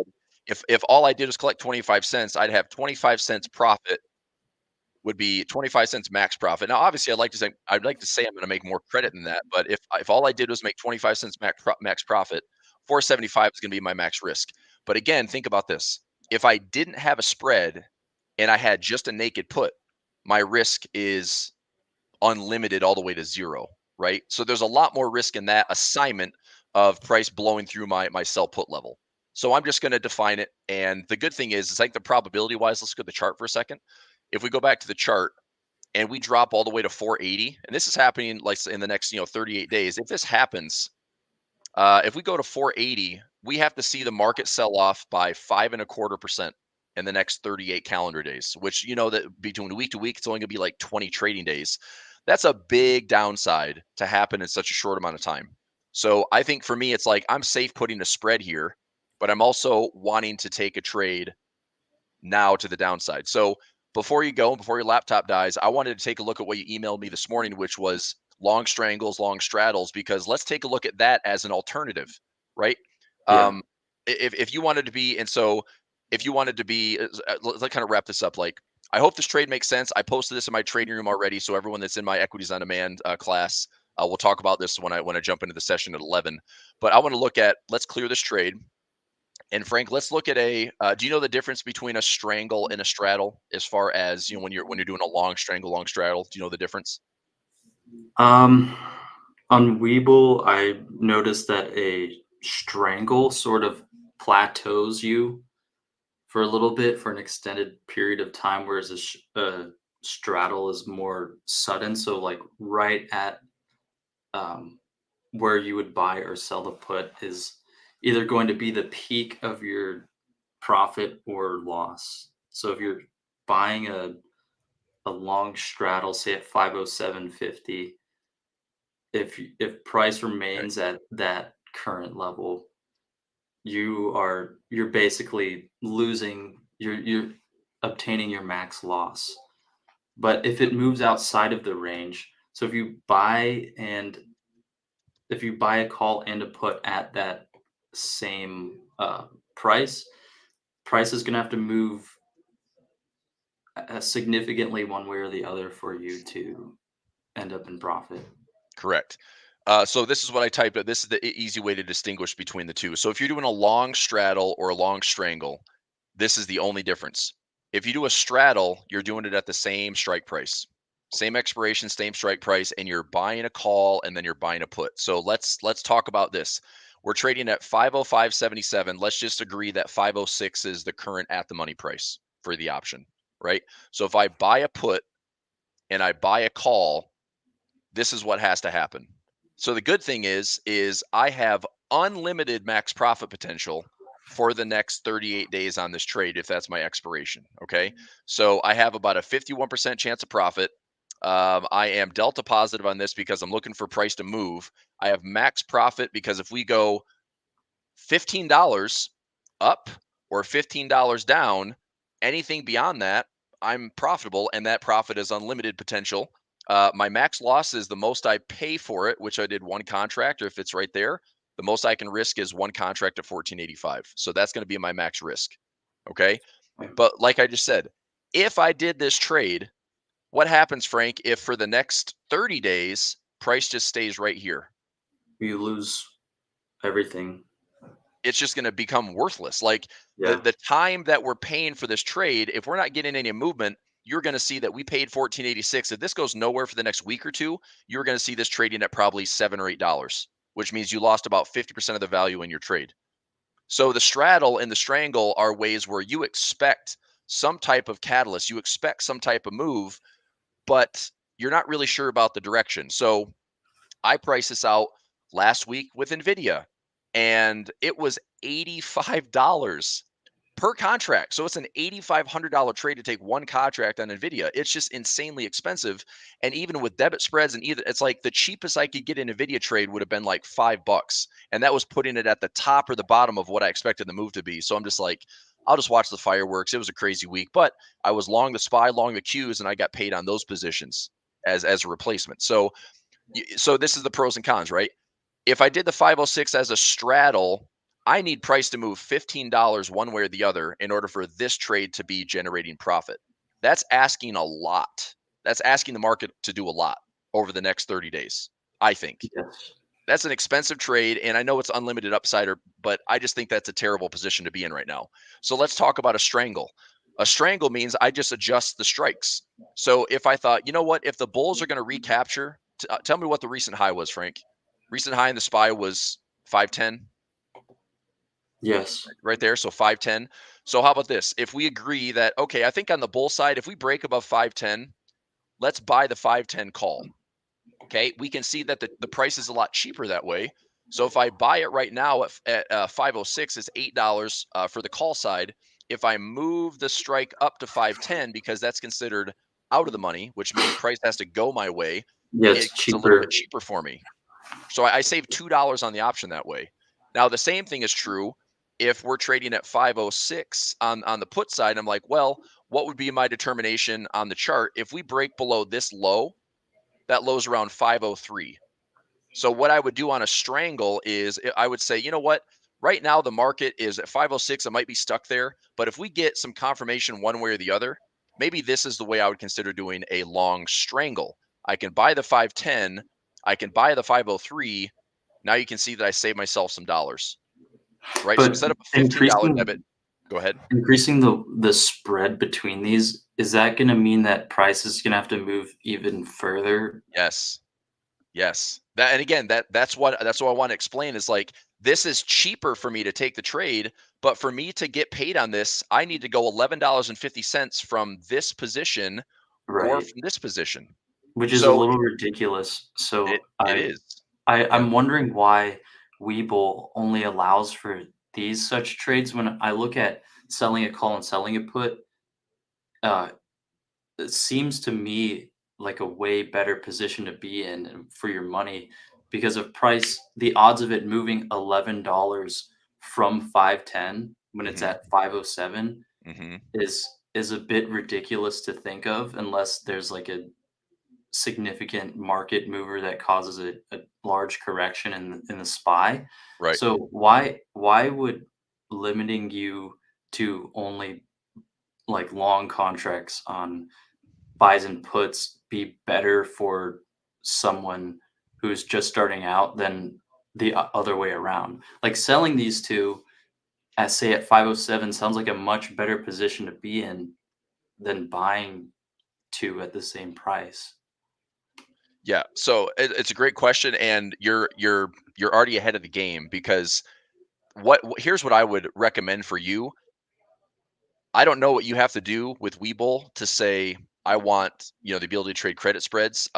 if all I did was collect 25 cents, I'd have 25 cents profit would be 25 cents max profit. Now, obviously, I'd like to say I'm going to make more credit than that. But if all I did was make 25 cents max profit, 475 is going to be my max risk. But again, think about this: if I didn't have a spread and I had just a naked put, my risk is unlimited all the way to zero, right? So there's a lot more risk in that assignment of price blowing through my sell put level. So I'm just going to define it. And the good thing is, it's like the probability wise. Let's go to the chart for a second. If we go back to the chart and we drop all the way to 480, and this is happening like in the next 38 days. If this happens, if we go to 480, we have to see the market sell off by 5.25% in the next 38 calendar days, which that between week to week, it's only going to be like 20 trading days. That's a big downside to happen in such a short amount of time. So I think for me, it's like I'm safe putting a spread here, but I'm also wanting to take a trade now to the downside. So before your laptop dies, I wanted to take a look at what you emailed me this morning, which was long strangles, long straddles, because let's take a look at that as an alternative, right? If you wanted to be, let's kind of wrap this up. Like, I hope this trade makes sense. I posted this in my trading room already, so everyone that's in my Equities on Demand class, we'll talk about this when I jump into the session at 11. But I want to let's clear this trade. And Frank, let's look at do you know the difference between a strangle and a straddle as far as, when you're doing a long strangle, long straddle? Do you know the difference? On Weeble, I noticed that a strangle sort of plateaus you for a little bit for an extended period of time, whereas a straddle is more sudden. So, like right at um, where you would buy or sell the put is either going to be the peak of your profit or loss. So, if you're buying a long straddle, say at 507.50, if price Okay. remains at that current level, you're basically losing, you're obtaining your max loss. But if it moves outside of the range, so if you buy a call and a put at that same price, price is going to have to move significantly one way or the other for you to end up in profit. Correct. So this is what I typed. This is the easy way to distinguish between the two. So if you're doing a long straddle or a long strangle, this is the only difference. If you do a straddle, you're doing it at the same strike price, same expiration, same strike price, and you're buying a call and then you're buying a put. So let's talk about this. We're trading at 505.77. Let's just agree that 506 is the current at the money price for the option, right? So if I buy a put and I buy a call, this is what has to happen. So the good thing is I have unlimited max profit potential for the next 38 days on this trade if that's my expiration. Okay. So I have about a 51% chance of profit. I am delta positive on this because I'm looking for price to move. I have max profit because if we go $15 up or $15 down, anything beyond that, I'm profitable, and that profit is unlimited potential. My max loss is the most I pay for it, which I did one contract, or if it's right there, the most I can risk is one contract at 1485. So that's going to be my max risk. Okay. But like I just said, if I did this trade, what happens, Frank, if for the next 30 days, price just stays right here? You lose everything. It's just going to become worthless. Like Yeah. the time that we're paying for this trade, if we're not getting any movement, you're going to see that we paid 1486. If this goes nowhere for the next week or two, you're going to see this trading at probably $7 or $8, which means you lost about 50% of the value in your trade. So the straddle and the strangle are ways where you expect some type of catalyst, you expect some type of move, but you're not really sure about the direction. So I priced this out last week with Nvidia, and it was $85 per contract. So it's an $8,500 trade to take one contract on Nvidia. It's just insanely expensive. And even with debit spreads and either, it's like the cheapest I could get an Nvidia trade would have been like $5. And that was putting it at the top or the bottom of what I expected the move to be. So I'm just like, I'll just watch the fireworks. It was a crazy week, but I was long the SPY, long the Qs, and I got paid on those positions as a replacement. So this is the pros and cons, right? If I did the 506 as a straddle, I need price to move $15 one way or the other in order for this trade to be generating profit. That's asking a lot. That's asking the market to do a lot over the next 30 days, I think. Yes. That's an expensive trade, and I know it's unlimited upside, but I just think that's a terrible position to be in right now. So let's talk about a strangle. A strangle means I just adjust the strikes. So if I thought, you know what, if the bulls are going to recapture, tell me what the recent high was, Frank. Recent high in the SPY was 510, Yes. right there. So 510. So how about this? If we agree that, okay, I think on the bull side, if we break above 510, let's buy the 510 call. Okay, we can see that the price is a lot cheaper that way. So if I buy it right now at 506, it's $8 for the call side. If I move the strike up to 510 because that's considered out of the money, which means price has to go my way, Yeah, it it's gets a little bit cheaper. cheaper for me. So I save $2 on the option that way. Now the same thing is true if we're trading at 506 on the put side. I'm like, well, what would be my determination on the chart if we break below this low? That low's around 503. So what I would do on a strangle is I would say, you know what? Right now the market is at 506. I might be stuck there, but if we get some confirmation one way or the other, maybe this is the way I would consider doing a long strangle. I can buy the 510, I can buy the 503. Now you can see that I save myself some dollars, right? So But instead of a $15 increasing debit, go ahead. increasing the spread between these, is that going to mean that price is going to have to move even further? Yes. Yes. That, and again, that's what I want to explain is like, this is cheaper for me to take the trade, but for me to get paid on this, I need to go $11.50 from this position or Right. from this position. Which is a So little ridiculous. it So it I, is. I Yeah. I'm wondering why Webull only allows for these such trades. When I look at selling a call and selling a put, uh, it seems to me like a way better position to be in for your money because of price. The odds of it moving $11 from 510 when it's Mhm. at 507 Mhm. is a bit ridiculous to think of unless there's like a significant market mover that causes a large correction in the SPY. Right. So why would limiting you to only like long contracts on buys and puts be better for someone who's just starting out than the other way around? Like selling these two at say at 507 sounds like a much better position to be in than buying two at the same price. Yeah. So it's a great question, and you're already ahead of the game because here's what I would recommend for you. I don't know what you have to do with Webull to say I want, the ability to trade credit spreads.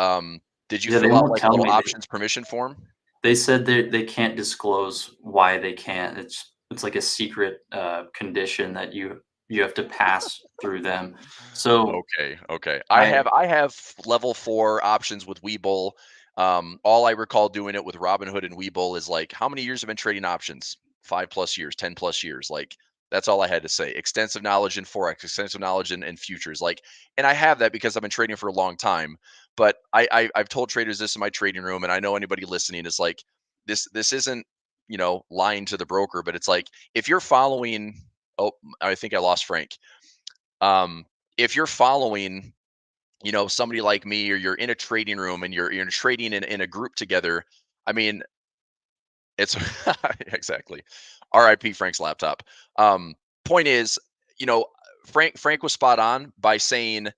Did you Yeah, they fill out won't like a tell little me. options permission form? They said they can't disclose why they can't. It's like a secret, condition that you have to pass through them. So Okay, okay. I I have level 4 options with Webull. All I recall doing it with Robinhood and Webull is like, how many years have been trading options? 5 plus years, 10 plus years. Like, that's all I had to say. Extensive knowledge in forex, extensive knowledge in futures. Like, and I have that because I've been trading for a long time. But I've told traders this in my trading room, and I know anybody listening is like, this isn't, lying to the broker, but it's like, if you're following. Oh, I think I lost Frank. um, if you're following, somebody like me, or you're in a trading room and you're trading in a group together, I mean, it's exactly. RIP Frank's laptop. Point is, you know, Frank was spot on by saying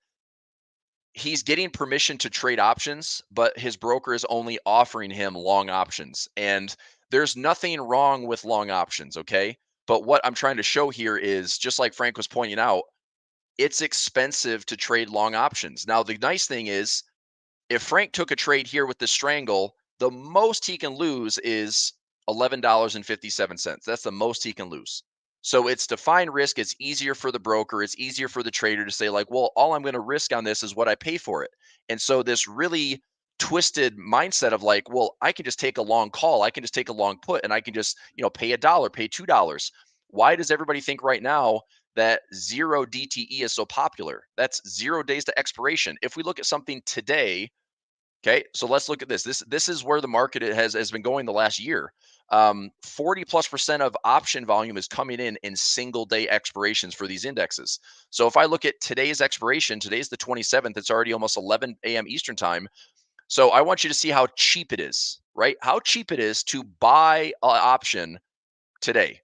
he's getting permission to trade options, but his broker is only offering him long options. And there's nothing wrong with long options, okay? But what I'm trying to show here is, just like Frank was pointing out, it's expensive to trade long options. Now, the nice thing is, if Frank took a trade here with the strangle, the most he can lose is $11.57. That's the most he can lose. So it's defined risk. It's easier for the broker. It's easier for the trader to say, like, well, all I'm going to risk on this is what I pay for it. And so this really twisted mindset of like, well, I can just take a long call. I can just take a long put, and I can just, pay $1, pay $2. Why does everybody think right now that zero DTE is so popular? That's 0 days to expiration. If we look at something today, okay, so let's look at this. This is where the market has been going the last year. 40+% of option volume is coming in single day expirations for these indexes. So if I look at today's expiration, today's the 27th. It's already almost 11 a.m. Eastern time. So I want you to see how cheap it is, right? How cheap it is to buy an option today.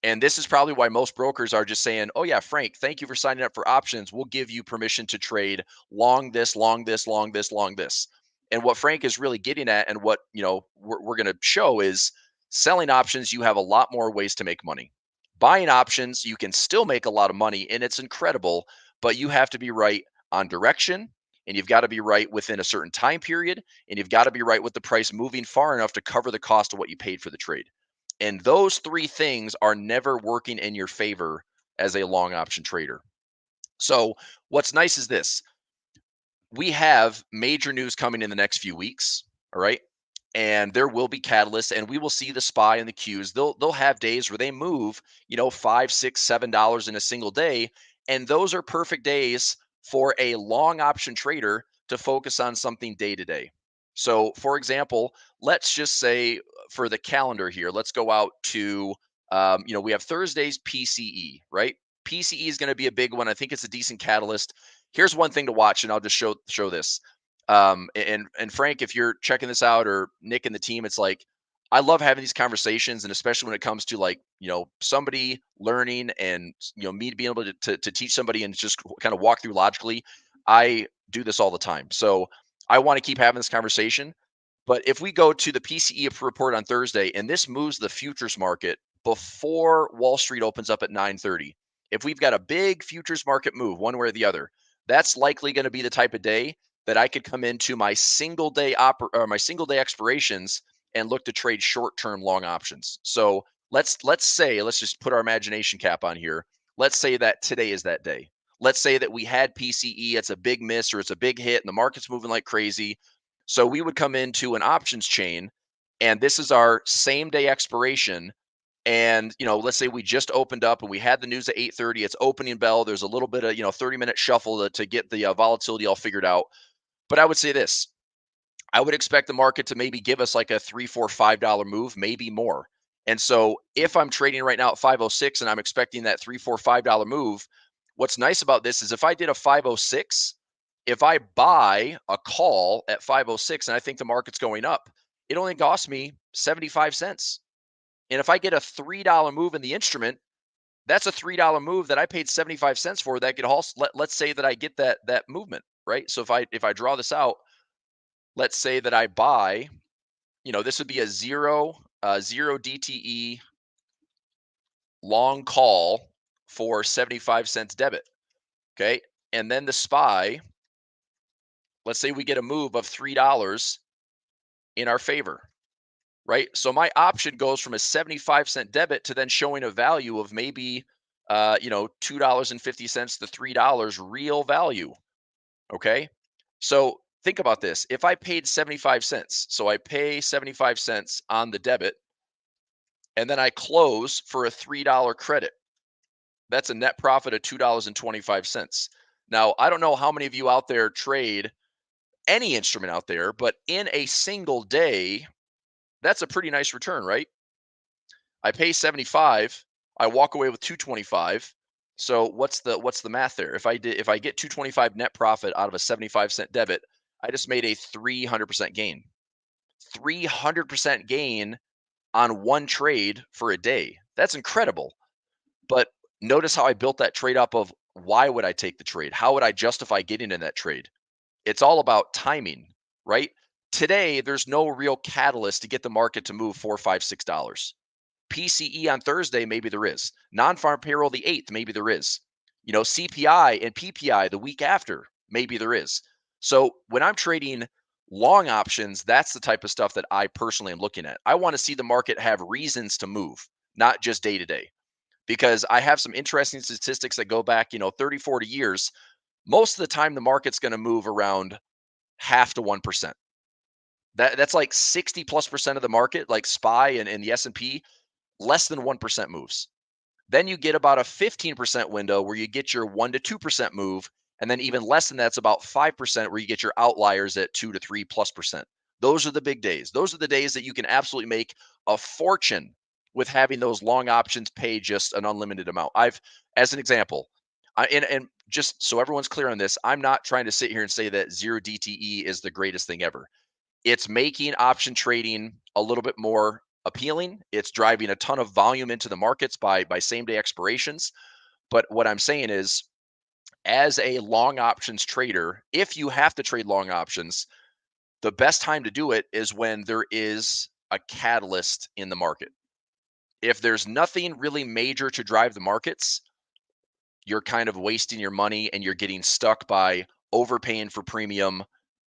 And this is probably why most brokers are just saying, "Oh yeah, Frank, thank you for signing up for options. We'll give you permission to trade long this, long this, long this, long this." And what Frank is really getting at, and what we're going to show, is selling options. You have a lot more ways to make money. Buying options, you can still make a lot of money, and it's incredible. But you have to be right on direction, and you've got to be right within a certain time period, and you've got to be right with the price moving far enough to cover the cost of what you paid for the trade. And those three things are never working in your favor as a long option trader. So, what's nice is this: we have major news coming in the next few weeks. All right. And there will be catalysts, and we will see the SPY and the Qs. They'll have days where they move, $5, $6, $7 in a single day. And those are perfect days for a long option trader to focus on something day to day. So, for example, let's just say for the calendar here, let's go out to, we have Thursday's PCE, right? PCE is going to be a big one. I think it's a decent catalyst. Here's one thing to watch, and I'll just show this. And Frank, if you're checking this out, or Nick and the team, it's like, I love having these conversations, and especially when it comes to, like, somebody learning, and me being able to teach somebody and just kind of walk through logically. I do this all the time, so I want to keep having this conversation. But if we go to the PCE report on Thursday, and this moves the futures market before Wall Street opens up at 9:30, if we've got a big futures market move one way or the other, that's likely going to be the type of day that I could come into my single day expirations and look to trade short-term long options. So let's just put our imagination cap on here. Let's say that today is that day. Let's say that we had PCE, it's a big miss or it's a big hit, and the market's moving like crazy. So we would come into an options chain, and this is our same day expiration. And let's say we just opened up and we had the news at 8:30. It's opening bell. There's a little bit of 30-minute shuffle to get the volatility all figured out. But I would say this: I would expect the market to maybe give us like a $3, $4, $5 move, maybe more. And so if I'm trading right now at 506 and I'm expecting that $3, $4, $5 move, what's nice about this is if I did a 506, if I buy a call at 506 and I think the market's going up, it only costs me 75 cents. And if I get a $3 move in the instrument, that's a $3 move that I paid 75 cents for. That could also let's say that I get that movement, right? So if I draw this out, let's say that I buy, this would be a zero DTE long call for 75 cents debit. Okay. And then the SPY, let's say we get a move of $3 in our favor, right? So my option goes from a 75-cent debit to then showing a value of maybe, $2.50 to $3 real value. Okay. So think about this. If I paid 75 cents, so I pay 75 cents on the debit, and then I close for a $3 credit. That's a net profit of $2.25. Now, I don't know how many of you out there trade any instrument out there, but in a single day, that's a pretty nice return, right? I pay 75, I walk away with 225. So what's the math there? If I get 225 net profit out of a 75-cent debit, I just made a 300% gain. 300% gain on one trade for a day. That's incredible. But notice how I built that trade up of why would I take the trade? How would I justify getting in that trade? It's all about timing, right? Today, there's no real catalyst to get the market to move $4, $5, $6. PCE on Thursday, maybe there is. Non-farm payroll the 8th, maybe there is. CPI and PPI the week after, maybe there is. So when I'm trading long options, that's the type of stuff that I personally am looking at. I want to see the market have reasons to move, not just day to day. Because I have some interesting statistics that go back, 30, 40 years. Most of the time, the market's going to move around half to 1%. That's like 60+% of the market, like SPY and the S&P, less than 1% moves. Then you get about a 15% window where you get your 1 to 2% move. And then even less than that's about 5% where you get your outliers at 2 to 3+%. Those are the big days. Those are the days that you can absolutely make a fortune with having those long options pay just an unlimited amount. As an example, and just so everyone's clear on this, I'm not trying to sit here and say that zero DTE is the greatest thing ever. It's making option trading a little bit more appealing. It's driving a ton of volume into the markets by same day expirations. But what I'm saying is, as a long options trader, if you have to trade long options, the best time to do it is when there is a catalyst in the market. If there's nothing really major to drive the markets, you're kind of wasting your money and you're getting stuck by overpaying for premium.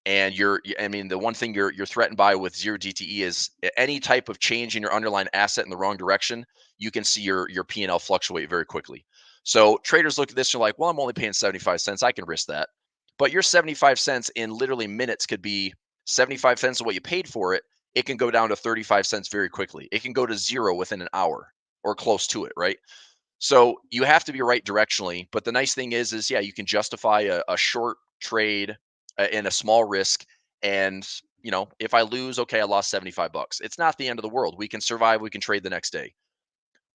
And the one thing you're threatened by with zero DTE is any type of change in your underlying asset in the wrong direction, you can see your P&L fluctuate very quickly. So traders look at this and are like, well, I'm only paying 75 cents. I can risk that. But your 75 cents in literally minutes could be 75 cents of what you paid for it. It can go down to 35 cents very quickly. It can go to zero within an hour or close to it, right? So you have to be right directionally. But the nice thing is yeah, you can justify a short trade in a small risk. And if I lose, okay, I lost 75 bucks. It's not the end of the world. We can survive. We can trade the next day.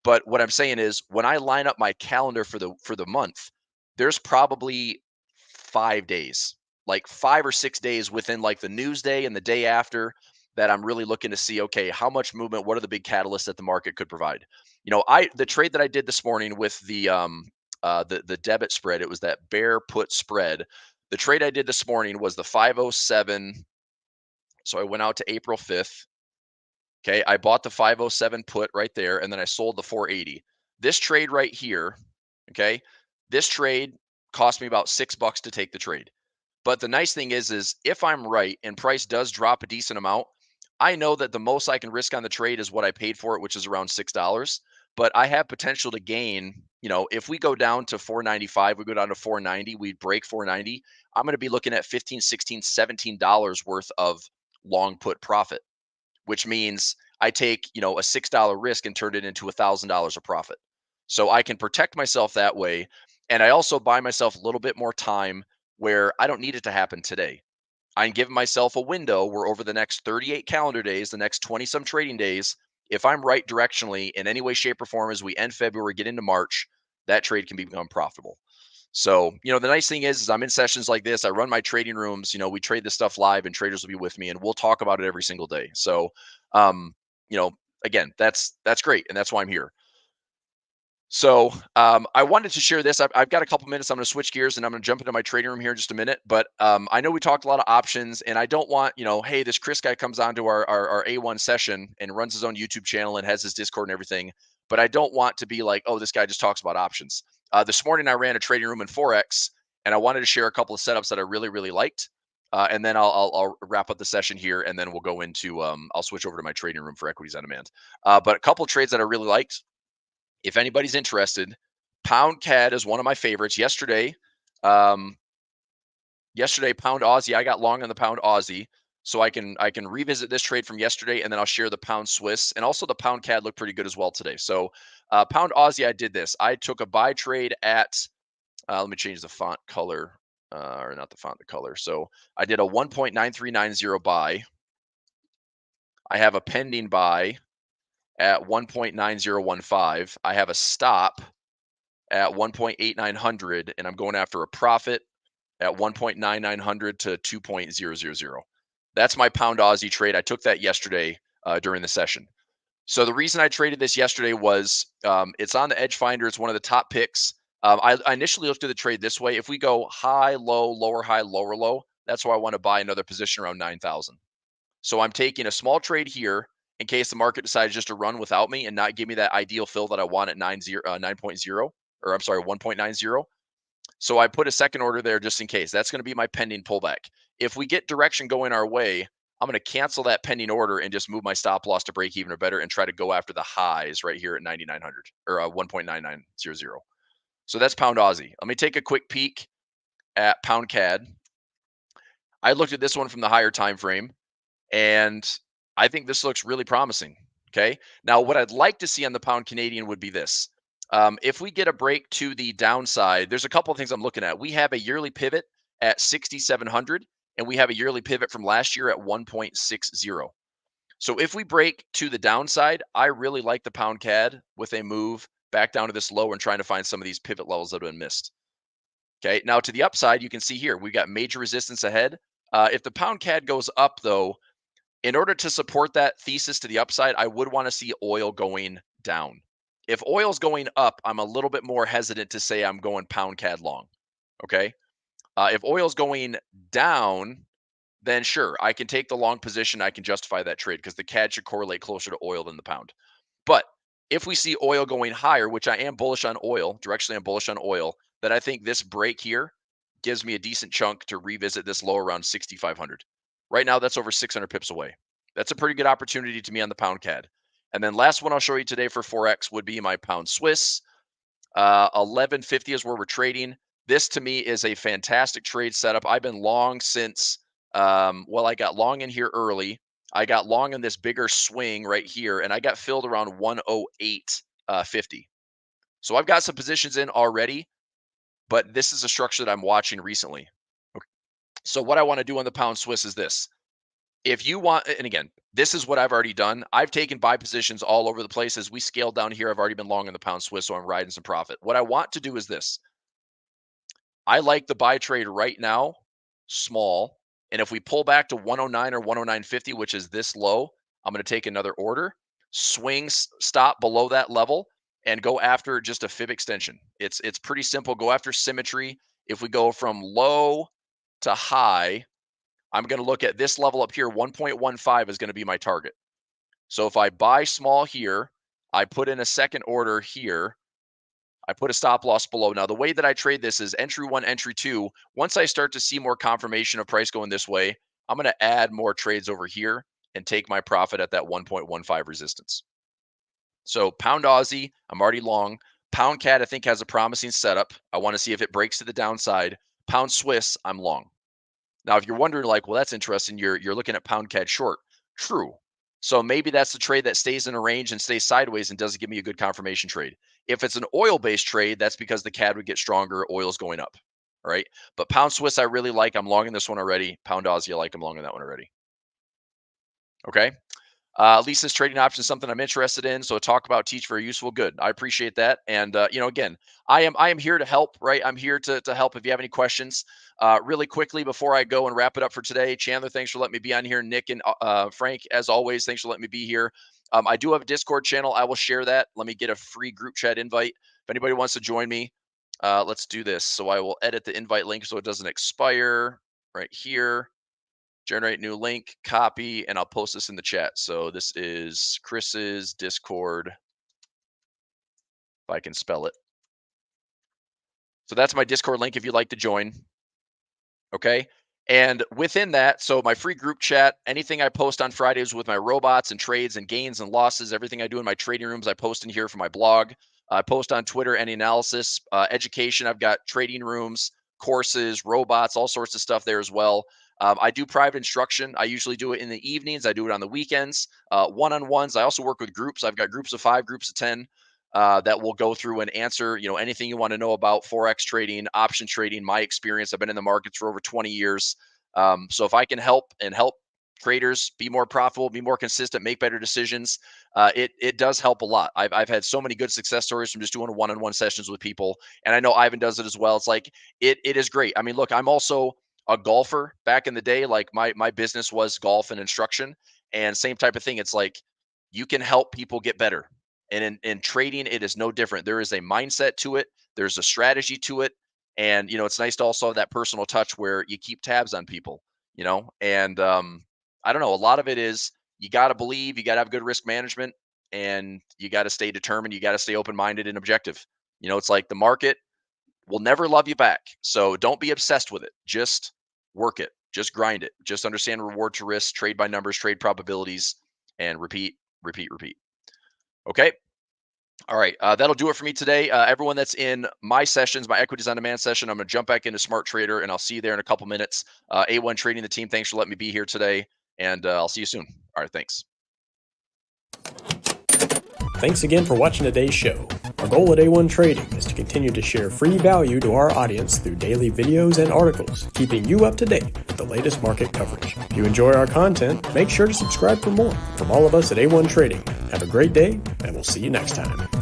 But what I'm saying is, when I line up my calendar for the month, there's probably 5 days, like 5 or 6 days within like the news day and the day after, that I'm really looking to see, okay, how much movement, what are the big catalysts that the market could provide? The trade that I did this morning with the debit spread, it was that bear put spread. The trade I did this morning was the 507 So I went out to April 5th. Okay, I bought the 507 put right there, and then I sold the 480. This trade right here, okay, this trade cost me about $6 to take the trade. But the nice thing is if I'm right and price does drop a decent amount, I know that the most I can risk on the trade is what I paid for it, which is around $6. But I have potential to gain, if we go down to 495, we go down to 490, we break 490, I'm going to be looking at 15, 16, $17 worth of long put profit, which means I take, a $6 risk and turn it into $1,000 of profit. So I can protect myself that way. And I also buy myself a little bit more time where I don't need it to happen today. I'm giving myself a window where over the next 38 calendar days, the next 20 some trading days, if I'm right directionally in any way, shape, or form as we end February, get into March, that trade can become profitable. So, the nice thing is I'm in sessions like this. I run my trading rooms. We trade this stuff live, and traders will be with me, and we'll talk about it every single day. So, um, again, that's great, and that's why I'm here. So I wanted to share this. I've got a couple minutes. I'm going to switch gears and I'm going to jump into my trading room here in just a minute. But I know we talked a lot of options, and I don't want, hey, this Chris guy comes on to our A1 session and runs his own YouTube channel and has his Discord and everything. But I don't want to be like, oh, this guy just talks about options. This morning I ran a trading room in Forex, and I wanted to share a couple of setups that I really, really liked. And then I'll wrap up the session here, and then we'll go into I'll switch over to my trading room for equities on demand. But a couple of trades that I really liked. If anybody's interested, pound CAD is one of my favorites. Yesterday, pound Aussie, I got long on the pound Aussie, so I can revisit this trade from yesterday, and then I'll share the pound Swiss, and also the pound CAD looked pretty good as well today. So pound Aussie, I did this. I took a buy trade at let me change the font color, or not the font, the color. So I did a 1.9390 buy. I have a pending buy at 1.9015. I have a stop at 1.8900, and I'm going after a profit at 1.9900 to 2.000. That's my pound Aussie trade. I took that yesterday during the session. So the reason I traded this yesterday was it's on the Edge Finder. It's one of the top picks. I initially looked at the trade this way. If we go high, low, lower, high, lower, low, that's why I want to buy another position around 9,000. So I'm taking a small trade here in case the market decides just to run without me and not give me that ideal fill that I want at 9.0, or I'm sorry, 1.90. So I put a second order there just in case. That's going to be my pending pullback. If we get direction going our way, I'm going to cancel that pending order and just move my stop loss to break even or better and try to go after the highs right here at 9,900 or 1.9900. So that's pound Aussie. Let me take a quick peek at pound CAD. I looked at this one from the higher time frame, and I think this looks really promising. Okay. Now, what I'd like to see on the pound Canadian would be this. If we get a break to the downside, there's a couple of things I'm looking at. We have a yearly pivot at 6,700, and we have a yearly pivot from last year at 1.60. So if we break to the downside, I really like the pound CAD with a move back down to this low and trying to find some of these pivot levels that have been missed. Okay. Now to the upside, you can see here, we've got major resistance ahead. If the pound CAD goes up, though, in order to support that thesis to the upside, I would want to see oil going down. If oil's going up, I'm a little bit more hesitant to say I'm going pound CAD long. Okay. If oil's going down, then sure, I can take the long position. I can justify that trade because the CAD should correlate closer to oil than the pound. But if we see oil going higher, which I am bullish on oil, directionally I'm bullish on oil, then I think this break here gives me a decent chunk to revisit this low around 6,500. Right now, that's over 600 pips away. That's a pretty good opportunity to me on the pound CAD. And then last one I'll show you today for Forex would be my pound Swiss. 1150 is where we're trading. This to me is a fantastic trade setup. I've been long since, I got long in here early. I got long in this bigger swing right here, and I got filled around 108.50. So I've got some positions in already, but this is a structure that I'm watching recently. Okay. So what I want to do on the pound Swiss is this. If you want, and again, this is what I've already done. I've taken buy positions all over the place. As we scale down here, I've already been long in the pound Swiss, so I'm riding some profit. What I want to do is this. I like the buy trade right now, small. And if we pull back to 109 or 109.50, which is this low, I'm going to take another order, swing stop below that level, and go after just a fib extension. It's pretty simple. Go after symmetry. If we go from low to high, I'm going to look at this level up here. 1.15 is going to be my target. So if I buy small here, I put in a second order here, I put a stop loss below. Now, the way that I trade this is entry one, entry two. Once I start to see more confirmation of price going this way, I'm going to add more trades over here and take my profit at that 1.15 resistance. So pound Aussie, I'm already long. Pound CAD, I think, has a promising setup. I want to see if it breaks to the downside. Pound Swiss, I'm long. Now, if you're wondering, like, well, that's interesting, you're looking at pound CAD short. True. So maybe that's the trade that stays in a range and stays sideways and doesn't give me a good confirmation trade. If it's an oil-based trade, that's because the CAD would get stronger, oil's going up. All right. But pound Swiss, I really like. I'm long in this one already. Pound Aussie, I like. I'm long in that one already. Okay. Lisa's trading options, something I'm interested in. So talk about, teach, very useful. Good. I appreciate that. And again, I am here to help, right? I'm here to help. If you have any questions, really quickly before I go and wrap it up for today, Chandler, thanks for letting me be on here. Nick and Frank, as always, thanks for letting me be here. I do have a Discord channel. I will share that. Let me get a free group chat invite. If anybody wants to join me, let's do this. So I will edit the invite link so it doesn't expire right here. Generate new link, copy, and I'll post this in the chat. So this is Chris's Discord, if I can spell it. So that's my Discord link if you'd like to join. Okay. And within that, so my free group chat, anything I post on Fridays with my robots and trades and gains and losses, everything I do in my trading rooms, I post in here for my blog. I post on Twitter, any analysis, education. I've got trading rooms, courses, robots, all sorts of stuff there as well. I do private instruction. I usually do it in the evenings. I do it on the weekends, one-on-ones. I also work with groups. I've got groups of 5, groups of 10 that will go through and answer, anything you want to know about Forex trading, option trading, my experience. I've been in the markets for over 20 years. So if I can help traders be more profitable, be more consistent, make better decisions, it does help a lot. I've had so many good success stories from just doing one-on-one sessions with people. And I know Ivan does it as well. It's like, it is great. I mean, look, I'm also a golfer back in the day. Like my business was golf and instruction, and same type of thing. It's like, you can help people get better. And in trading, it is no different. There is a mindset to it. There's a strategy to it. And, it's nice to also have that personal touch where you keep tabs on people, and I don't know. A lot of it is you got to believe, you got to have good risk management, and you got to stay determined. You got to stay open-minded and objective. It's like the market will never love you back. So don't be obsessed with it. Just work it. Just grind it. Just understand reward to risk, trade by numbers, trade probabilities, and repeat, repeat, repeat. Okay. All right. That'll do it for me today. Everyone that's in my sessions, my equities on demand session, I'm going to jump back into Smart Trader, and I'll see you there in a couple minutes. A1 Trading, the team, thanks for letting me be here today, and I'll see you soon. All right. Thanks. Thanks again for watching today's show. Our goal at A1 Trading is to continue to share free value to our audience through daily videos and articles, keeping you up to date with the latest market coverage. If you enjoy our content, make sure to subscribe for more. From all of us at A1 Trading, have a great day, and we'll see you next time.